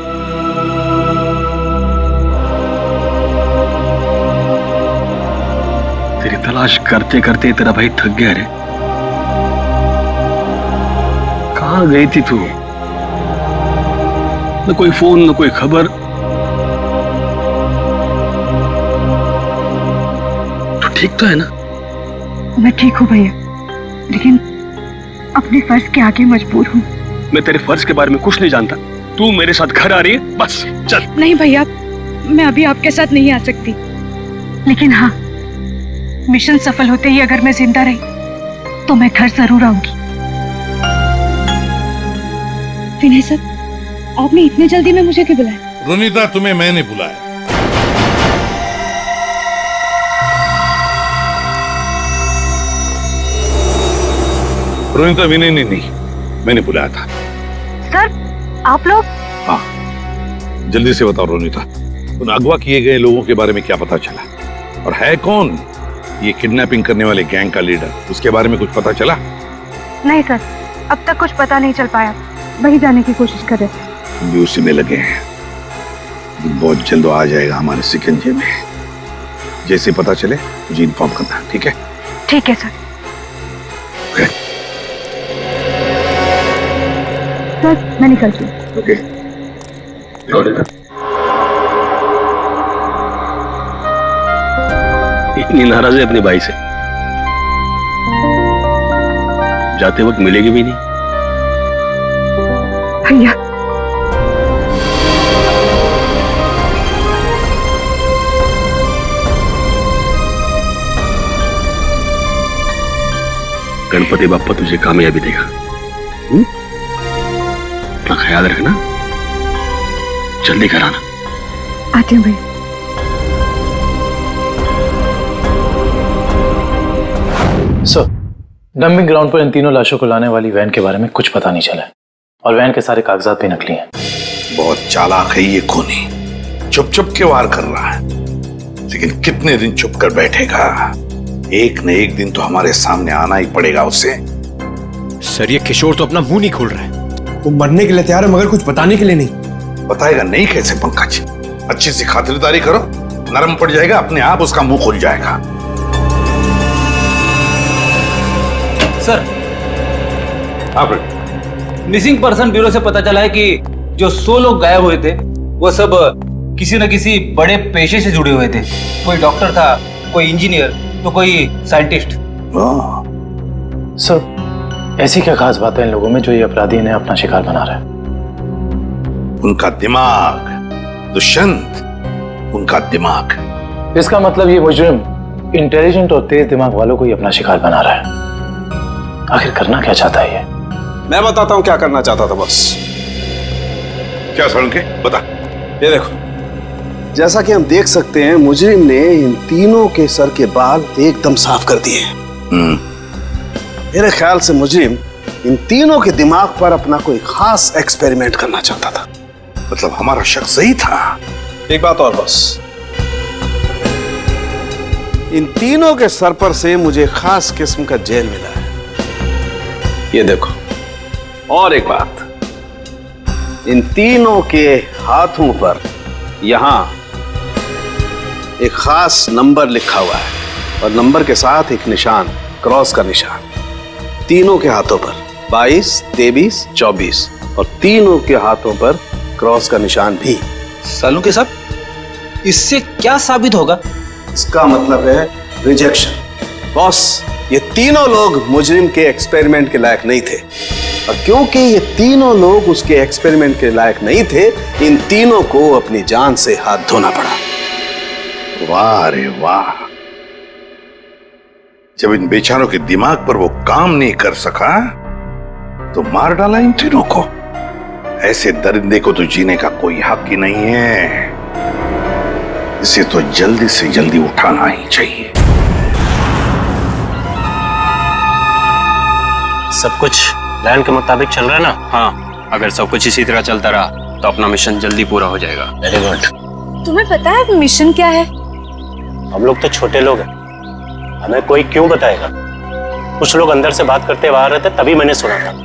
तेरी तलाश करते करते तेरा भाई थक गया रे। कहां गई थी तू? न कोई फोन न कोई खबर। ठीक तो है ना? मैं ठीक हूँ भैया, लेकिन अपने फर्ज के आगे मजबूर हूँ। मैं तेरे फर्ज के बारे में कुछ नहीं जानता। तू मेरे साथ घर आ रही है, बस चल। नहीं भैया, मैं अभी आपके साथ नहीं आ सकती, लेकिन हाँ, मिशन सफल होते ही अगर मैं जिंदा रही तो मैं घर जरूर आऊंगी। विनय सर, आपने इतनी जल्दी में मुझे क्यों बुलाया? रोनीता, तुम्हें मैंने बुलाया। रोनीता, विनय ने नहीं, मैंने बुलाया था। सर, आप लोग? हाँ, जल्दी से बताओ रोनीता, उन अगवा किए गए लोगों के बारे में क्या पता चला? और है कौन ये किडनैपिंग करने वाले गैंग का लीडर? उसके बारे में कुछ पता चला? नहीं सर, अब तक कुछ पता नहीं चल पाया। वही जाने की कोशिश कर रहे थे। हम भी उसी में लगे हैं। बहुत जल्द आ जाएगा हमारे शिकंजे में। जैसे पता चले मुझे इन्फॉर्म करना, ठीक है? ठीक है सर। सर, मैं निकलती हूँ। ओके। इतनी नाराज है अपने भाई से, जाते वक्त मिलेगी भी नहीं। भैया, गणपति बाप्पा तुझे कामयाबी देगा। अपना ख्याल रखना, जल्दी घर आना। आती हूँ भैया। सर, डंपिंग ग्राउंड पर इन तीनों लाशों को लाने वाली वैन के बारे में कुछ पता नहीं चला, और वैन के सारे कागजात भी नकली हैं। बहुत चालाक है ये खूनी, चुप चुप के वार कर रहा है, लेकिन कितने दिन चुप कर बैठेगा? एक न एक दिन तो हमारे सामने आना ही पड़ेगा उसे। सर, ये किशोर तो अपना मुंह नहीं खोल रहा है। वो मरने के लिए तैयार है, मगर कुछ बताने के लिए नहीं। बताएगा नहीं कैसे पंकज? अच्छी सी खातिरदारी करो, नरम पड़ जाएगा, अपने आप उसका मुंह खुल जाएगा। सर, आप मिसिंग पर्सन ब्यूरो से पता चला है कि जो 100 लोग गायब हुए थे वो सब किसी न किसी बड़े पेशे से जुड़े हुए थे। कोई डॉक्टर था, कोई इंजीनियर, तो कोई साइंटिस्ट। सर, ऐसी क्या खास बात है इन लोगों में जो ये अपराधी इन्हें अपना शिकार बना रहा है? उनका दिमाग दुष्यंत, उनका दिमाग। इसका मतलब ये मुजरिम इंटेलिजेंट और तेज दिमाग वालों को ही अपना शिकार बना रहा है। आखिर करना क्या चाहता है ये? मैं बताता हूं क्या करना चाहता था। बस क्या सुन के बता। ये देखो, जैसा कि हम देख सकते हैं, मुजरिम ने इन तीनों के सर के बाल एकदम साफ कर दिए। मेरे ख्याल से मुजरिम इन तीनों के दिमाग पर अपना कोई खास एक्सपेरिमेंट करना चाहता था। मतलब हमारा शक सही था। एक बात और बस, इन तीनों के सर पर से मुझे खास किस्म का जेल मिला है। ये देखो, और एक बात, इन तीनों के हाथों पर यहां एक खास नंबर लिखा हुआ है, और नंबर के साथ एक निशान, क्रॉस का निशान। तीनों के हाथों पर 22, 23, 24, और तीनों के हाथों पर क्रॉस का निशान भी। सालू के साहब, इससे क्या साबित होगा? इसका मतलब है रिजेक्शन। बॉस, ये तीनों लोग मुजरिम के एक्सपेरिमेंट के लायक नहीं थे, और क्योंकि ये तीनों लोग उसके एक्सपेरिमेंट के लायक नहीं थे, इन तीनों को अपनी जान से हाथ धोना पड़ा। वाह रे वाह, जब इन बेचारों के दिमाग पर वो काम नहीं कर सका तो मार डाला इन तीनों को। ऐसे दरिंदे को तो जीने का कोई हक ही नहीं है, इसे तो जल्दी से जल्दी उठाना ही चाहिए। सब कुछ प्लान के मुताबिक चल रहा है ना? हाँ, अगर सब कुछ इसी तरह चलता रहा तो अपना मिशन जल्दी पूरा हो जाएगा। Very good. तुम्हें पता है मिशन क्या है? हम लोग तो छोटे लोग हैं, हमें कोई क्यों बताएगा? कुछ लोग अंदर से बात करते बाहर रहते, तभी मैंने सुना था।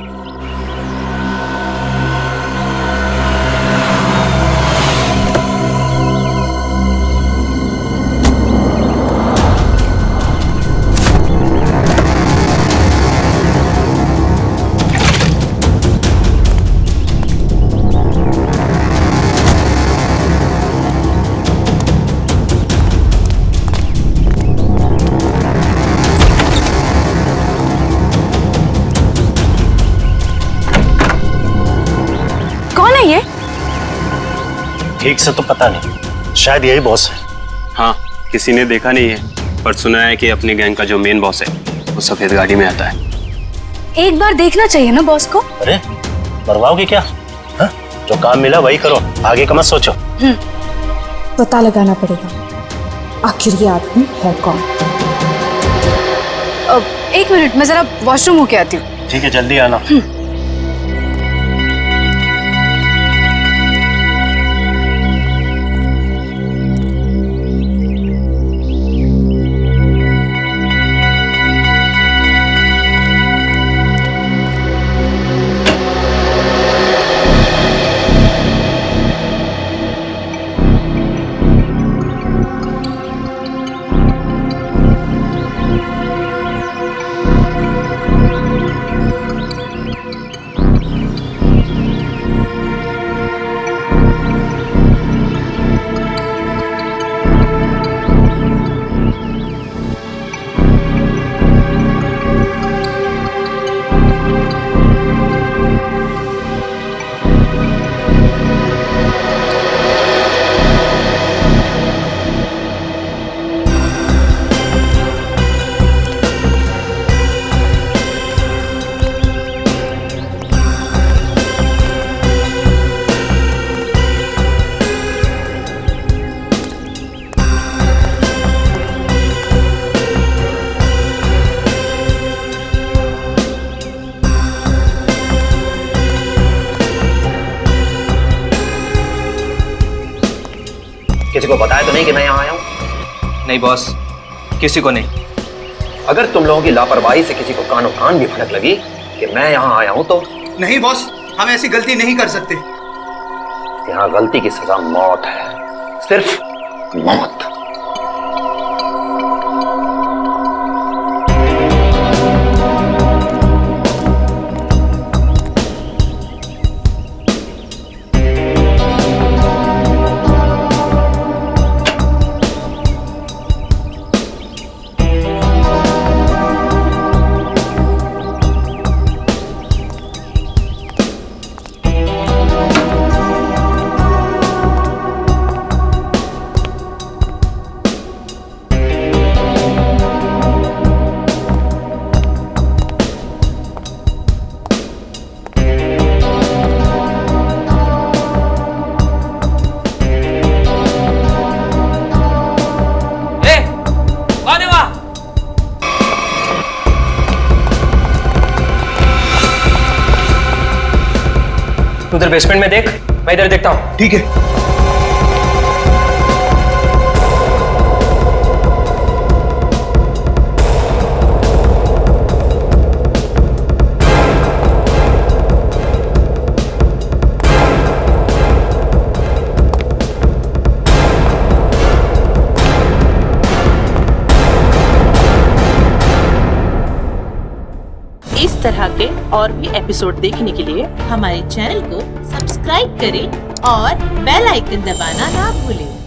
ठीक से तो पता नहीं, शायद यही बॉस है। हाँ, किसी ने देखा नहीं है, पर सुना है कि अपनी गैंग का जो मेन बॉस है वो सफेद गाड़ी में आता है। एक बार देखना चाहिए ना बॉस को। अरे मरवाओगे क्या? हा? जो काम मिला वही करो, आगे का मत सोचो। पता लगाना पड़ेगा आखिर ये आदमी है कौन। एक मिनट, मैं जरा वॉशरूम होके आती हूँ। ठीक है, जल्दी आना। किसी को बताया तो नहीं कि मैं यहाँ आया हूँ? नहीं बॉस, किसी को नहीं। अगर तुम लोगों की लापरवाही से किसी को कानों कान भी भनक लगी कि मैं यहाँ आया हूँ तो? नहीं बॉस, हम ऐसी गलती नहीं कर सकते। यहाँ गलती की सजा मौत है, सिर्फ मौत। उधर बेसमेंट में देख, मैं इधर देखता हूँ। ठीक है। इस तरह के और भी एपिसोड देखने के लिए हमारे चैनल को सब्सक्राइब करें और बेल आइकन दबाना ना भूलें।